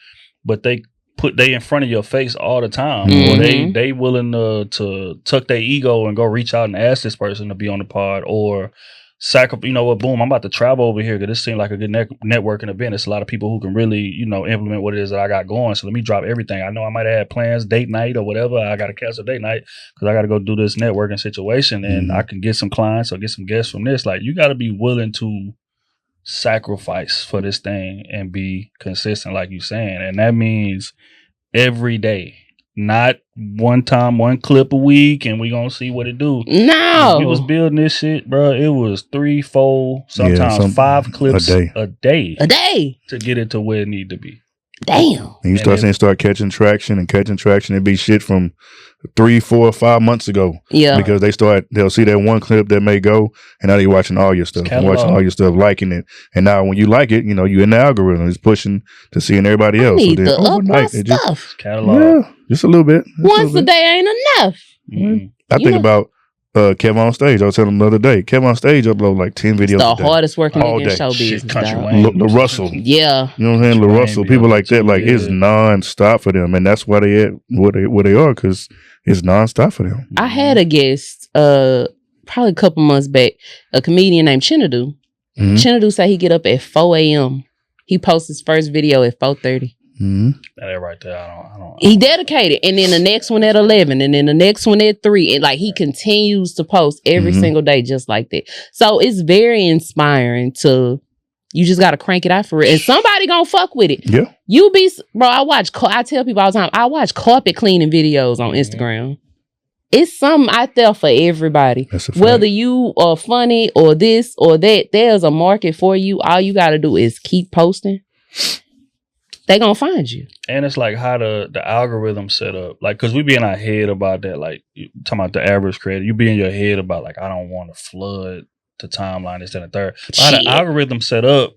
but they in front of your face all the time. Or they willing to tuck their ego and go reach out and ask this person to be on the pod or boom, I'm about to travel over here because this seems like a good networking event. It's a lot of people who can really, implement what it is that I got going. So let me drop everything. I know I might have had plans, date night or whatever. I got to cancel date night because I got to go do this networking situation and I can get some clients or get some guests from this. Like, you got to be willing to sacrifice for this thing and be consistent, like you're saying. And that means every day. Not one time, one clip a week, and we gonna see what it do. No, we was building this shit, bro. It was 3, 4, sometimes 5 clips a day to get it to where it need to be. Damn. And you start catching traction. It'd be shit from 3, 4, 5 months ago. Yeah, because they'll see that one clip that may go, and now they're watching all your stuff, liking it, and now when you like it, you in the algorithm. It's pushing to seeing everybody else. Need to up my stuff. Catalog. Yeah, just a little bit. Once a day ain't enough. I think about Kevin on Stage. I was telling him the other day. Kevin on Stage upload like 10 videos. The hardest working nigga in show business. Russell. Yeah. You know what I'm saying? Russell. People like that. Like it's nonstop for them, and that's why they at where they are, because it's nonstop for them. I had a guest probably a couple months back, a comedian named Chinadu. Chinadu said he get up at 4 a.m. He posts his first video at 4:30. That right there, I don't. He dedicated, and then the next one at 11, and then the next one at 3, and like he continues to post every single day just like that. So it's very inspiring to. You just gotta crank it out for it, and somebody gonna fuck with it. Yeah, I tell people all the time. I watch carpet cleaning videos on Instagram. It's something out there for everybody. Whether you are funny or this or that, there's a market for you. All you gotta do is keep posting. They gonna find you. And it's like how the algorithm set up. Like, because we be in our head about that. Like, talking about the average creator, you be in your head about like, I don't want to flood the timeline, this, that, and the third. But how the algorithm set up,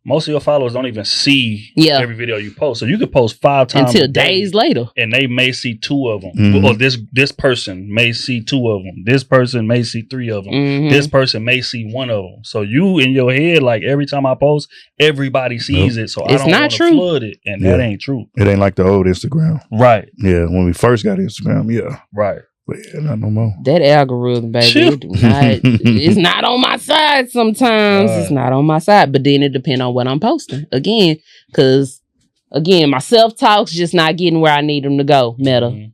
most of your followers don't even see every video you post. So you could post 5 times until days later, and they may see 2 of them. Or this person may see 2 of them. This person may see 3 of them. This person may see 1 of them. So you in your head, like every time I post, everybody sees it. So I don't want to flood it, and that ain't true. It ain't like the old Instagram, right? Yeah, when we first got Instagram, right. But not no more. That algorithm, baby, it's not on my side sometimes. It's not on my side. But then it depends on what I'm posting. Again, because, my self-talk's just not getting where I need them to go. Meta,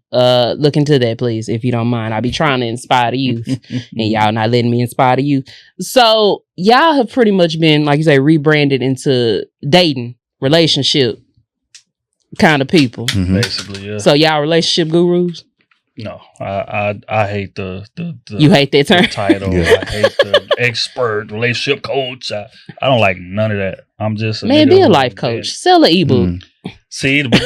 look into that, please, if you don't mind. I be trying to inspire the youth, and y'all not letting me inspire the youth. So y'all have pretty much been, like you say, rebranded into dating, relationship kind of people. Basically, yeah. So y'all relationship gurus? No, I hate the you hate that term title. I hate the expert relationship coach. I don't like none of that. I'm just be a life coach. Sell an ebook. See, but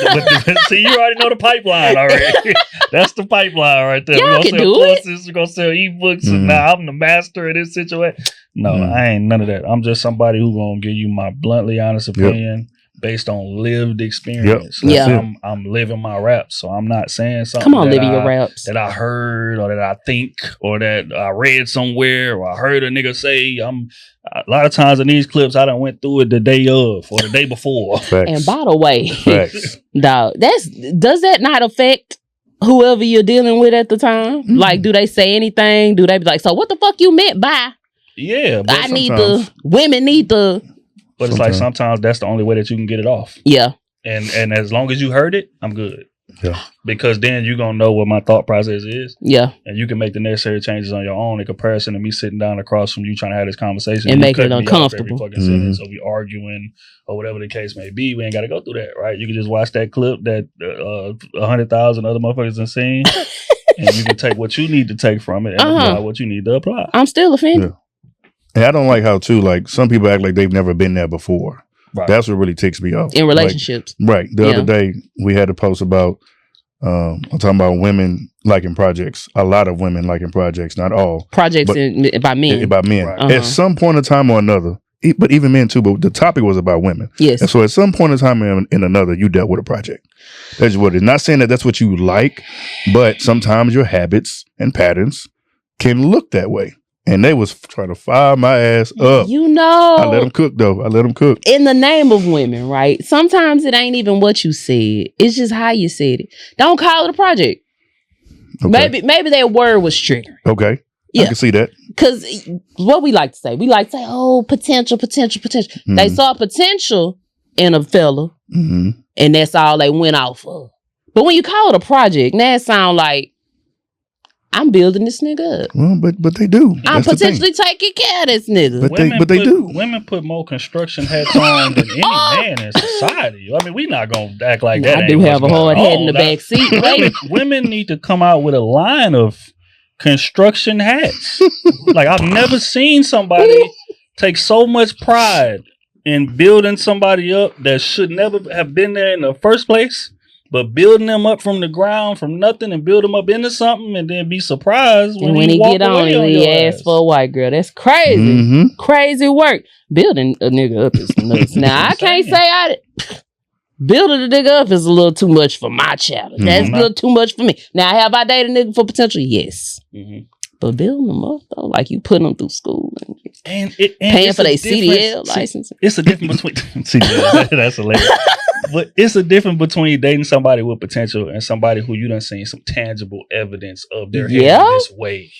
see, you already know the pipeline already. That's the pipeline right there. Y'all We're gonna sell do courses. We're gonna sell ebooks, and now I'm the master of this situation. No, I ain't none of that. I'm just somebody who's gonna give you my bluntly honest opinion. based on lived experience. I'm living my raps, so I'm not saying something. Come on, living your raps that I heard or that I think or that I read somewhere or I heard a nigga say. A lot of times in these clips, I done went through it the day of or the day before. Facts. And by the way, Facts. dog, does that not affect whoever you're dealing with at the time? Mm-hmm. Like, do they say anything? Do they be like, so what the fuck you meant by? Yeah, but women need the. But it's like sometimes that's the only way that you can get it off. Yeah. And as long as you heard it, I'm good. Yeah. Because then you're going to know what my thought process is. Yeah. And you can make the necessary changes on your own in comparison to me sitting down across from you trying to have this conversation. And making it uncomfortable. Mm-hmm. So we arguing or whatever the case may be. We ain't got to go through that, right? You can just watch that clip that 100,000 other motherfuckers have seen. And you can take what you need to take from it and apply what you need to apply. I'm still offended. Yeah. And I don't like how, too, like, some people act like they've never been there before. Right. That's what really ticks me off. In relationships. Like, right. The other day, we had a post about, I'm talking about women liking projects. A lot of women liking projects, not all. Projects by men. By men. Right. At some point in time or another, but even men, too, but the topic was about women. Yes. And so at some point in time in another, you dealt with a project. That's what it is. Not saying that that's what you like, but sometimes your habits and patterns can look that way. And they was trying to fire my ass up. You know. I let them cook, though. I let them cook. In the name of women, right? Sometimes it ain't even what you said. It's just how you said it. Don't call it a project. Okay. Maybe that word was triggering. Okay. Yeah. I can see that. Because what we like to say, oh, potential. Mm-hmm. They saw potential in a fella, and that's all they went off of. But when you call it a project, now it sound like, I'm building this nigga up. Well, but they do. I'm potentially taking care of this nigga. But they do. Women put more construction hats on than any man in society. I mean, we not gonna act like that. I do have a hard head in the back seat. Women need to come out with a line of construction hats. Like, I've never seen somebody take so much pride in building somebody up that should never have been there in the first place. But building them up from the ground, from nothing, and build them up into something, and then be surprised when he get on he asks for a white girl. That's crazy. Mm-hmm. Crazy work. Building a nigga up is nuts. Now, I can't say building a nigga up is a little too much for my child. That's a little too much for me. Now, have I dated a nigga for potential? Yes. Mm-hmm. But building them up, though, like you putting them through school and paying for their CDL license. It's a difference between CDL. That's hilarious. But it's a difference between dating somebody with potential and somebody who you done seen some tangible evidence of their heading this way.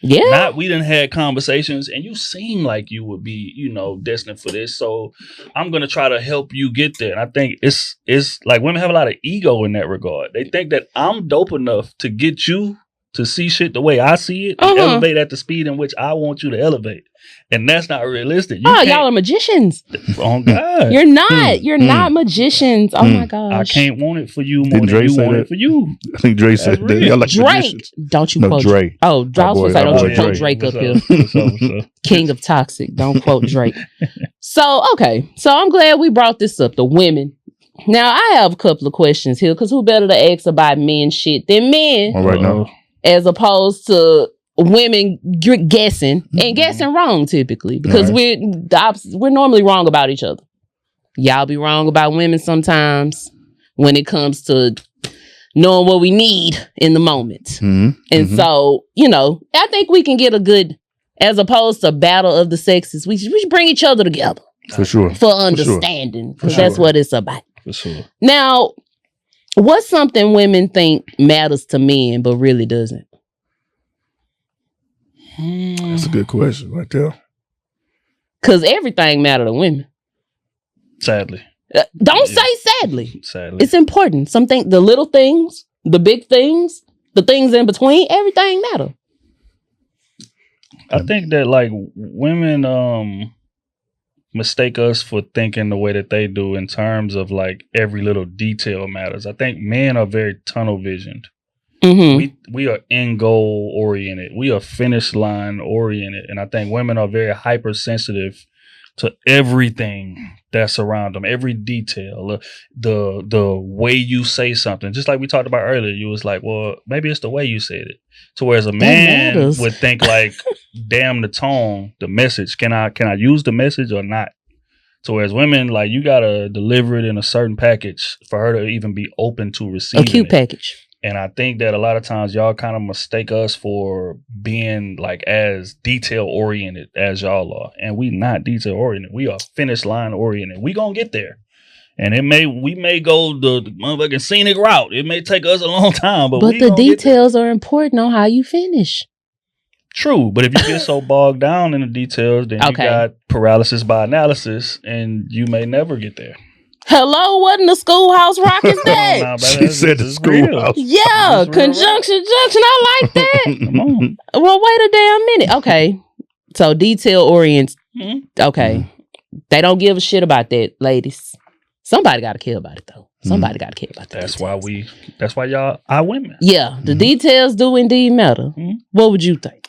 Yeah. Not we done had conversations and you seem like you would be, destined for this. So I'm going to try to help you get there. And I think it's like women have a lot of ego in that regard. They think that I'm dope enough to get you to see shit the way I see it and elevate at the speed in which I want you to elevate. And that's not realistic. Y'all are magicians. Oh, God. You're not. You're not magicians. Oh, my gosh. I can't want it for you more than you want it for you. I think Dre said that. Y'all like Drake. Magicians. Don't you quote Drake. Oh, don't you quote Drake up here. King of Toxic. Don't quote Drake. So, okay. So, I'm glad we brought this up. The women. Now, I have a couple of questions here because who better to ask about men shit than men? All right, now. As opposed to women guessing and guessing wrong typically because we're normally wrong about each other. Y'all be wrong about women sometimes when it comes to knowing what we need in the moment. Mm-hmm. And so, I think we can get a good, as opposed to battle of the sexes, we should bring each other together. For sure. For understanding. Because that's what it's about. For sure. Now, what's something women think matters to men but really doesn't? That's a good question right there. Because everything matters to women. Sadly. Don't say sadly. Sadly. It's important. The little things, the big things, the things in between, everything matter. I think that like women mistake us for thinking the way that they do in terms of like every little detail matters. I think men are very tunnel visioned. Mm-hmm. We are end goal oriented. We are finish line oriented. And I think women are very hypersensitive to everything that's around them, every detail, the way you say something. Just like we talked about earlier, you was like, well, maybe it's the way you said it. So whereas a man would think like, damn the tone, the message. Can I use the message or not? So as women, like you gotta deliver it in a certain package for her to even be open to receiving a cute package. And I think that a lot of times y'all kind of mistake us for being like as detail oriented as y'all are. And we not detail oriented. We are finish line oriented. We gonna get there. And we may go the motherfucking scenic route. It may take us a long time, but the details are important on how you finish. True, but if you get so bogged down in the details, then you got paralysis by analysis, and you may never get there. Hello, what in the schoolhouse rock is that? She said the schoolhouse. Yeah, conjunction junction. I like that. Come on. Well, wait a damn minute. Okay, so detail oriented. Okay, they don't give a shit about that, ladies. Somebody got to care about it though. Somebody got to care about that. That's why y'all are women. Yeah, the details do indeed matter. What would you think?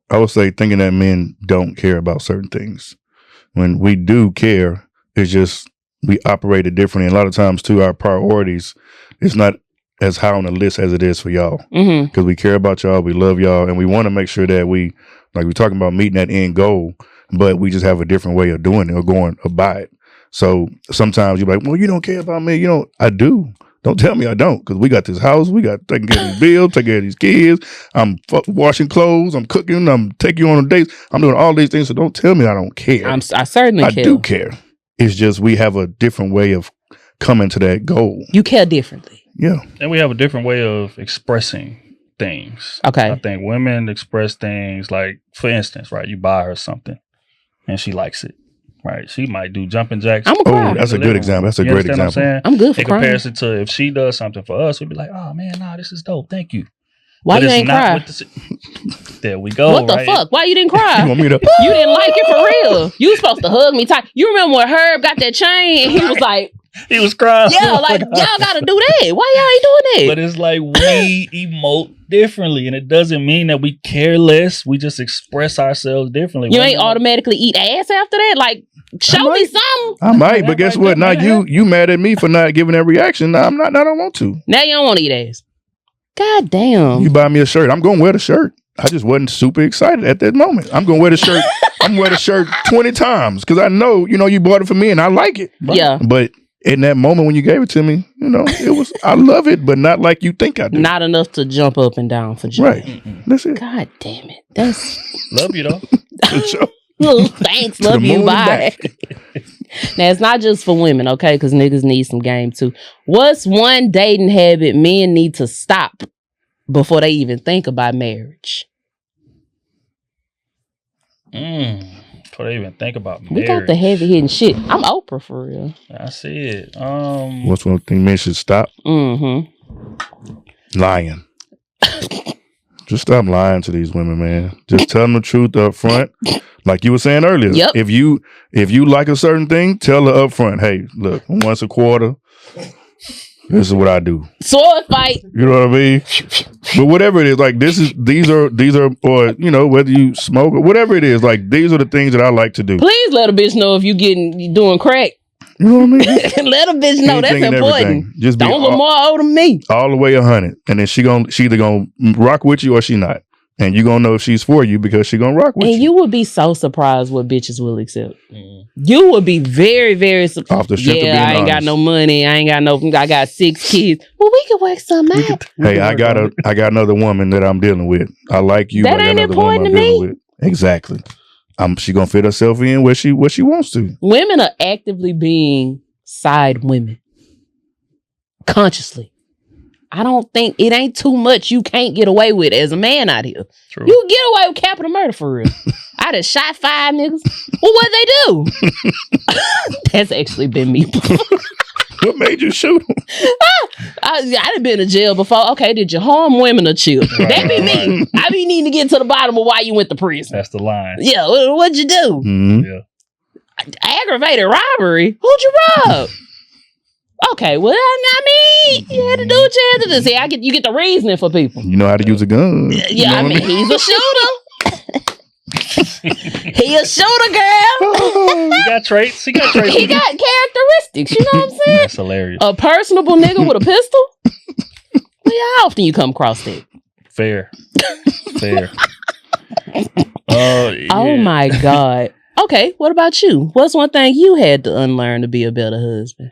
I would say thinking that men don't care about certain things. When we do care, it's just we operate it differently. And a lot of times, too, our priorities is not as high on the list as it is for y'all. Because we care about y'all, we love y'all, and we want to make sure that we're talking about meeting that end goal, but we just have a different way of doing it or going about it. So sometimes you're like, well, you don't care about me. I do. Don't tell me I don't, because we got this house, we got taking care of these bills, taking care of these kids. I'm washing clothes, I'm cooking, I'm taking you on dates. I'm doing all these things, so don't tell me I don't care. I certainly care. I do care. It's just we have a different way of coming to that goal. You care differently. Yeah. And we have a different way of expressing things. Okay. I think women express things like, for instance, right, you buy her something and she likes it. Right, she might do jumping jacks. I'm a cry. Oh, that's a good example. That's a great example. I'm good for crying. In comparison to if she does something for us, we'd be like, "Oh man, nah, this is dope. Thank you." Why you ain't cry? There we go. What the fuck? Why you didn't cry? You didn't like it for real. You was supposed to hug me tight. You remember when Herb got that chain and he was like, he was crying. Yeah, like y'all gotta do that. Why y'all ain't doing that? But it's like we emote differently, and it doesn't mean that we care less. We just express ourselves differently. You ain't automatically eat ass after that. Like, show me something. I might, but guess what? Now you mad at me for not giving that reaction. Now I'm not. I don't want to. Now you don't want to eat ass. God damn. You buy me a shirt. I'm gonna wear the shirt. I just wasn't super excited at that moment. I'm gonna wear the shirt. I'm gonna wear the shirt 20 times because I know you bought it for me and I like it. Yeah, but in that moment when you gave it to me, it was, I love it, but not like you think I do. Not enough to jump up and down for joy. Right. That's it. God damn it. That's love you though. Thanks. Love you. Bye. Now, it's not just for women, okay? Because niggas need some game too. What's one dating habit men need to stop before they even think about marriage? Before they even think about marriage. We got the heavy hitting shit. I'm Oprah for real. I see it. What's one thing men should stop? Lying. Just stop lying to these women, man. Just tell them the truth up front. Like you were saying earlier. Yep. If you like a certain thing, tell her up front, hey, look, once a quarter, this is what I do. Sword fight. You know what I mean? But whatever it is, like these are, or whether you smoke or whatever it is, like these are the things that I like to do. Please let a bitch know if you doing crack. You know what I mean? Let a bitch know. Anything that's important. Just don't look more old than me. All the way 100, and then she either gonna rock with you or she not, and you gonna know if she's for you because she gonna rock with you. And you would be so surprised what bitches will accept. You would be very, very surprised. Off the strength of being I ain't got no money. I got 6 kids. Well, we can work something out. Hey, I got another woman that I'm dealing with. I like you. That ain't important to me. With. Exactly. She gonna fit herself in where she wants to. Women are actively being side women consciously. I don't think it ain't too much you can't get away with as a man out here. True. You get away with capital murder for real. I done shot 5 niggas. Well, what'd they do? That's actually been me. What made you shoot him? I done been in jail before. Okay, did you harm women or children? That be me. I be needing to get to the bottom of why you went to prison. That's the line. Yeah, what'd you do? Mm-hmm. Yeah. Aggravated robbery? Who'd you rob? Okay, well, I mean, you had to do what you had to do. See, you get the reasoning for people. You know how to use a gun. Yeah, I mean, he's a shooter. He a shooter, girl. He got traits. He got characteristics. You know what I'm saying? That's hilarious. A personable nigga with a pistol. Well, how often you come across that? Fair. Oh my God. Okay, what about you? What's one thing you had to unlearn to be a better husband?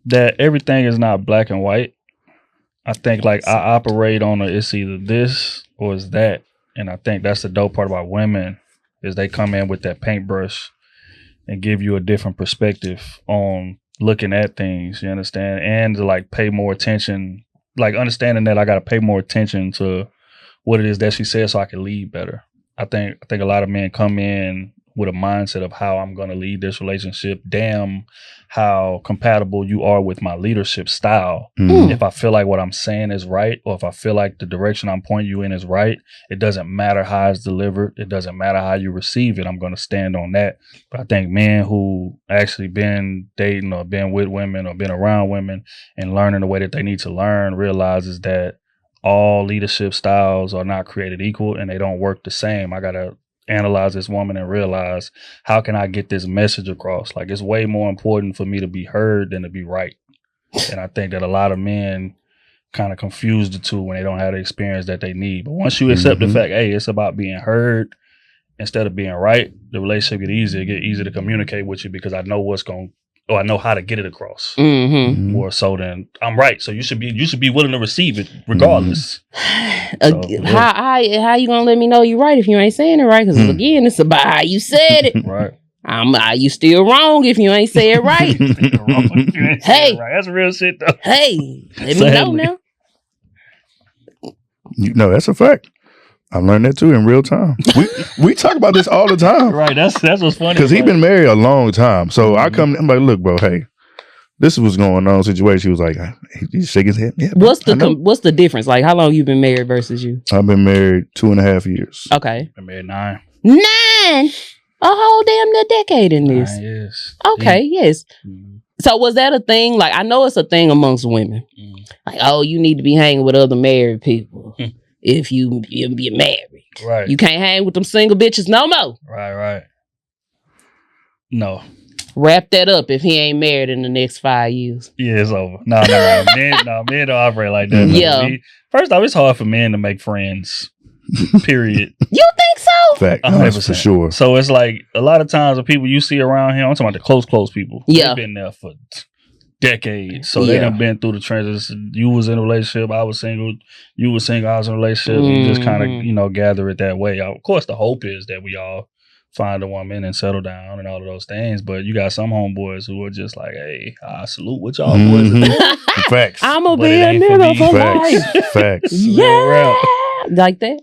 That everything is not black and white. I think like I operate on it's either this or it's that. And I think that's the dope part about women is they come in with that paintbrush and give you a different perspective on looking at things, you understand? And to like pay more attention, like understanding that I got to pay more attention to what it is that she says so I can lead better. I think a lot of men come in with a mindset of how I'm going to lead this relationship. Damn, how compatible you are with my leadership style. If I feel like what I'm saying is right, or if I feel like the direction I'm pointing you in is right, it doesn't matter how it's delivered. It doesn't matter how you receive it. I'm going to stand on that. But I think men who actually been dating or been with women or been around women and learning the way that they need to learn realizes that all leadership styles are not created equal and they don't work the same. I got to analyze this woman and realize, how can I get this message across? Like, it's way more important for me to be heard than to be right. And I think that a lot of men kind of confuse the two when they don't have the experience that they need. But once you accept the fact, hey, it's about being heard instead of being right, the relationship get easier. It get easier to communicate with you because I know I know how to get it across more so than I'm right. So you should be willing to receive it regardless. So, how you gonna let me know you're right if you ain't saying it right? Because again, it's about how you said it. Right. You still wrong if you ain't say it right. Hey, right. That's real shit though. Hey, let me know now. That's a fact. I learned that too in real time. We talk about this all the time. Right. That's what's funny. Because he's been married a long time. So I'm like, look, bro, hey, this is what's going on situation. He was like, he shake his head. Yeah, what's the difference? Like, how long you been married versus you? I've been married 2.5 years. Okay. Been married 9. 9? A whole damn near decade in this. 9 years. Okay, yes. So was that a thing? Like, I know it's a thing amongst women. Like, oh, you need to be hanging with other married people. If you be married. Right. You can't hang with them single bitches no more. Right. No. Wrap that up if he ain't married in the next 5 years. Yeah, it's over. No. Men don't operate like that. Yeah. First off, it's hard for men to make friends. Period. You think so? Fact. That's for sure. So it's like a lot of times the people you see around here, I'm talking about the close people. Yeah. They've been there for decades. So they done been through the transition. You was in a relationship, I was single, you was single, I was in a relationship, and just kind of, gather it that way. Of course, the hope is that we all find a woman and settle down and all of those things. But you got some homeboys who are just like, hey, I salute what y'all boys are doing. Facts. I'm going to be a nigga for life. Facts. Yeah. Like that?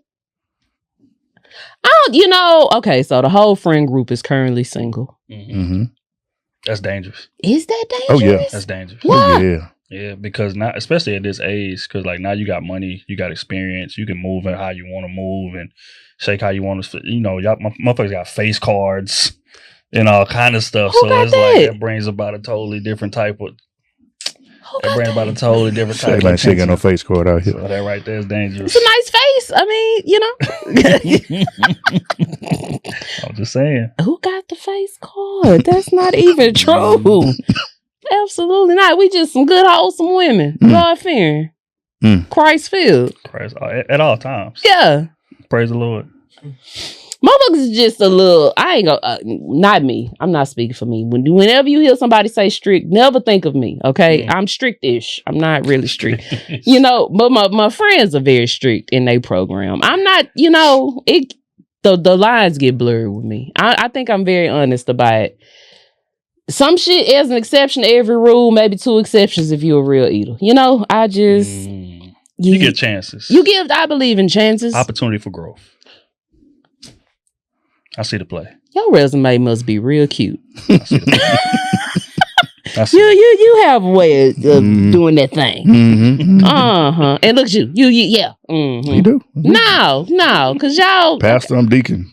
Okay, so the whole friend group is currently single. That's dangerous. Is that dangerous? Oh, yeah. That's dangerous. What? Oh, yeah. Yeah, because now, especially at this age, because like now you got money, you got experience, you can move how you want to move and shake how you want to. Y'all motherfuckers got face cards and all kind of stuff. Who so got it's that? like that brings about a totally different type of. That brings about a totally different type of. Like she got no face card out here. So that right there is dangerous. It's a nice face. I mean, I'm just saying. Who got the face card? That's not even true. Absolutely not. We just some good, wholesome women. God fearing. Christ filled. Christ at all times. Yeah. Praise the Lord. Motherfuckers is just a little. I ain't gonna. Not me. I'm not speaking for me. Whenever you hear somebody say strict, never think of me. Okay, I'm strict-ish. I'm not really strict. But my friends are very strict in their program. I'm not. The lines get blurred with me. I think I'm very honest about it. Some shit is an exception to every rule, maybe 2 exceptions if you're a real eater. I just... You get chances. I believe in chances. Opportunity for growth. I see the play. Your resume must be real cute. I see the play. You have a way of doing that thing. And look at you. Yeah. You do? Mm-hmm. No, because y'all... Pastor, I'm deacon.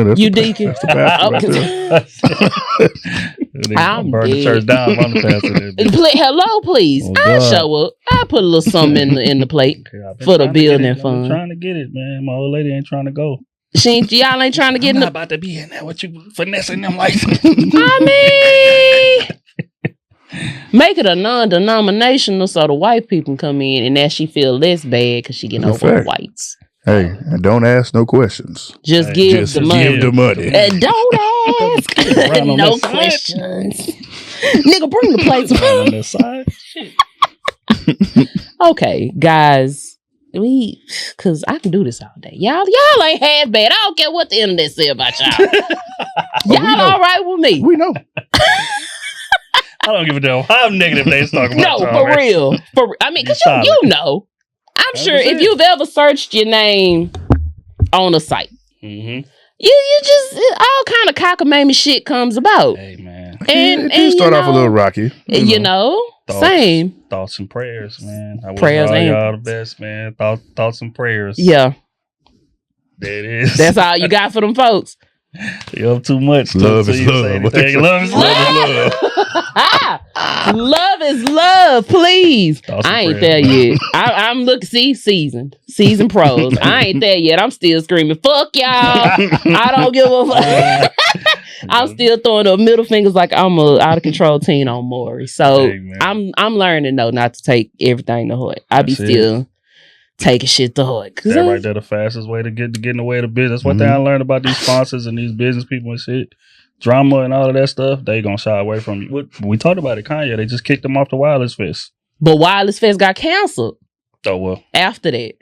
That's you deacon? That's the pastor I'm burn the church down. I'm the pastor. Hello, please. I'll show up. I'll put a little something in the plate for the building fund. I'm trying to get it, man. My old lady ain't trying to go. Y'all ain't trying to get I'm not about to be in there with you finessing them like I mean... Make it a non-denominational so the white people can come in and that she feel less bad because she getting over the whites. Hey, and don't ask no questions. Just give the money. Give the money. Don't ask no questions. Nigga, bring the plates on this side. Okay, guys. Cause I can do this all day. Y'all ain't half bad. I don't care what the internet say about y'all. Y'all all right with me. We know. I don't give a damn how negative they talking about. No, for real. I mean, cause you know. I'm sure if you've ever searched your name on a site, you just all kind of cockamamie shit comes about. Hey man, and it start off a little rocky. You know, same thoughts and prayers, man. I wish prayers all y'all the best, man. Thoughts and prayers. Yeah, there it is. That's all you got for them folks. You up too much. Love is love. Love is love. Love is love, please. I ain't there yet. I'm looking, seasoned pros. I ain't there yet. I'm still screaming, fuck y'all. I don't give a fuck. I'm still throwing up middle fingers like I'm a out of control teen on Maury. So I'm learning though not to take everything to heart. I be still taking shit to heart. That right there, the fastest way to get in the way of the business. One thing I learned about these sponsors and these business people and shit, drama and all of that stuff, they gonna shy away from you. We talked about it, Kanye. They just kicked him off the Wireless Fest. But Wireless Fest got canceled. Oh well. After that.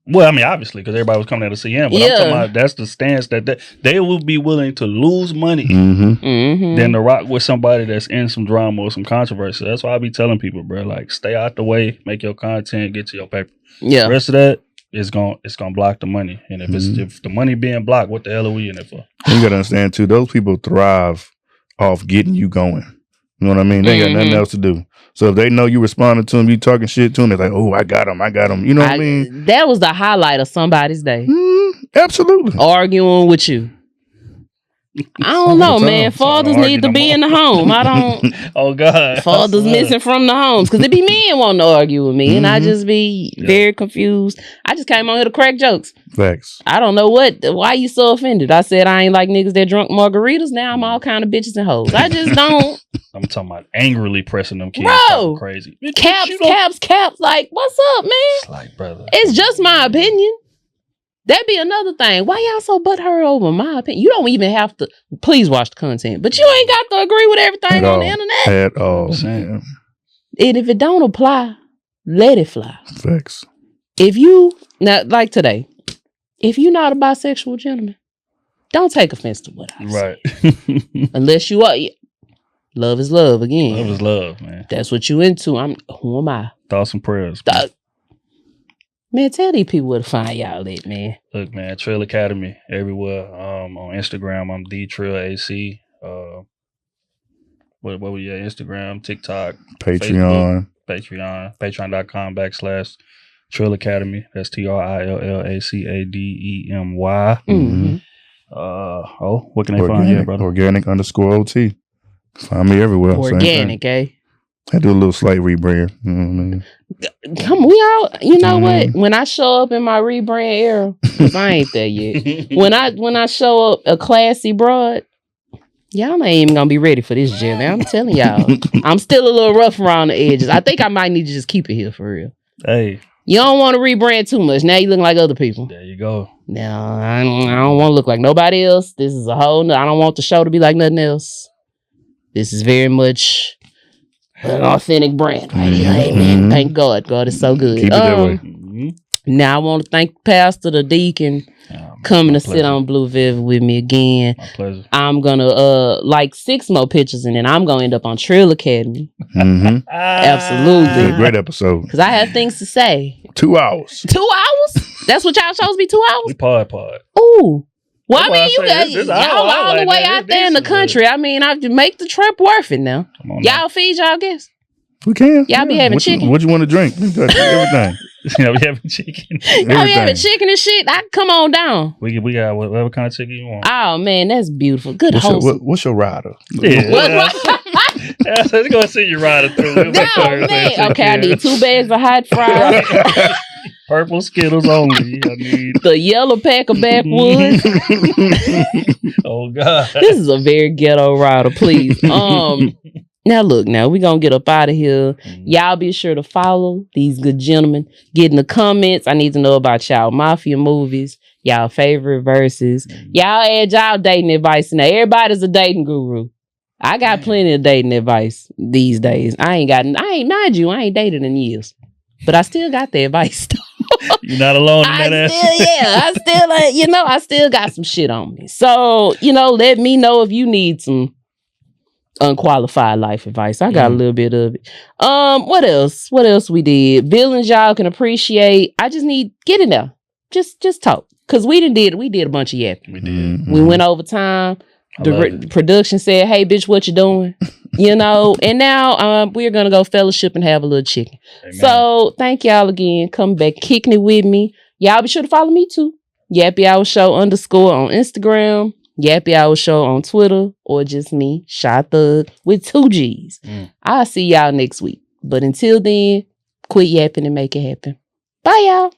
Well, I mean, obviously, because everybody was coming there to see him. But I'm talking about that's the stance that they will be willing to lose money than to rock with somebody that's in some drama or some controversy. That's why I be telling people, bro, like, stay out the way, make your content, get to your paper. Yeah. The rest of that is gonna block the money. And if the money being blocked, what the hell are we in it for? You gotta understand too, those people thrive off getting you going. You know what I mean? They ain't got nothing else to do. So if they know you responding to them, you talking shit to them, they're like, oh, I got them. You know what I mean? That was the highlight of somebody's day. Absolutely. Arguing with you. I don't know, man. Fathers need to be in the home. I don't. Oh, God. Fathers missing from the homes. Because it be men wanting to argue with me. And I just be very confused. I just came on here to crack jokes. Facts. I don't know why you so offended. I said I ain't like niggas that drunk margaritas. Now I'm all kind of bitches and hoes. I just don't. I'm talking about angrily pressing them kids. Bro. Crazy. Caps. Like, what's up, man? It's like, brother. It's just my opinion. That'd be another thing. Why y'all so butthurt over my opinion? You don't even have to. Please watch the content, but you ain't got to agree with everything on the internet at all. And if it don't apply, let it fly. Facts. If you like today, if you're not a bisexual gentleman, don't take offense to what I say. Right. Unless you are. Love is love again. Love is love, man. That's what you into. Who am I? Thoughts and prayers. Man, tell these people where to find y'all at, man. Look, man, Trill Academy everywhere. On Instagram, I'm the Trill AC. What we at? Instagram, TikTok, Patreon, Facebook, Patreon.com/Trill Academy. That's TRILLACADEMY. What can they find you, brother? Organic_OT. Find me everywhere. Organic, eh? I do a little slight rebrand. You know what I mean? We all, you know what? When I show up in my rebrand era, because I ain't there yet. when I show up a classy broad, y'all ain't even gonna be ready for this jelly. I'm telling y'all. I'm still a little rough around the edges. I think I might need to just keep it here for real. Hey. You don't want to rebrand too much. Now you look like other people. There you go. No, I don't want to look like nobody else. This is a whole I don't want the show to be like nothing else. This is very much an authentic brand right here. Amen. Thank God. God is so good. Keep it that way. Now I want to thank Pastor the Deacon coming to sit on Blue Velvet with me again. My pleasure. I'm gonna like 6 more pictures and then I'm gonna end up on Trill Academy. Absolutely. Great episode. Because I have things to say. 2 hours. 2 hours? That's what y'all chose to be 2 hours? We pod. Ooh. Well, I mean, you guys, y'all all the way out there in the country. I mean, I make the trip worth it now. Y'all feed y'all guests? We can. Y'all be having chicken? What you want to drink? We got everything. Yeah, we having chicken. Y'all be having chicken and shit? I come on down. We got whatever kind of chicken you want. Oh, man, that's beautiful. Good host. What's your rider? Yeah. Let's go see your rider through. No, man. Okay, I need 2 bags of hot fries. Purple Skittles only. I need the yellow pack of backwoods. Oh God, this is a very ghetto rider. Please, Now look, now we gonna get up out of here. Y'all be sure to follow these good gentlemen. Get in the comments. I need to know about y'all mafia movies, y'all favorite verses. Y'all add y'all dating advice in there. Everybody's a dating guru. I got plenty of dating advice these days. I ain't dated in years. But I still got the advice. You're not alone in that I still got some shit on me. So, let me know if you need some unqualified life advice. I got a little bit of it. What else? What else we did? Villains y'all can appreciate. I just need get in there. Just talk. Cause we did a bunch of yapping. We did. We went over time. The production said, "Hey, bitch, what you doing?" And now we're gonna go fellowship and have a little chicken. Amen. So thank y'all again. Come back, kicking it with me. Y'all be sure to follow me too. Yappy Hour Show _ on Instagram. Yappy Hour Show on Twitter, or just me, Shy Thug with 2 G's. I'll see y'all next week. But until then, quit yapping and make it happen. Bye, y'all.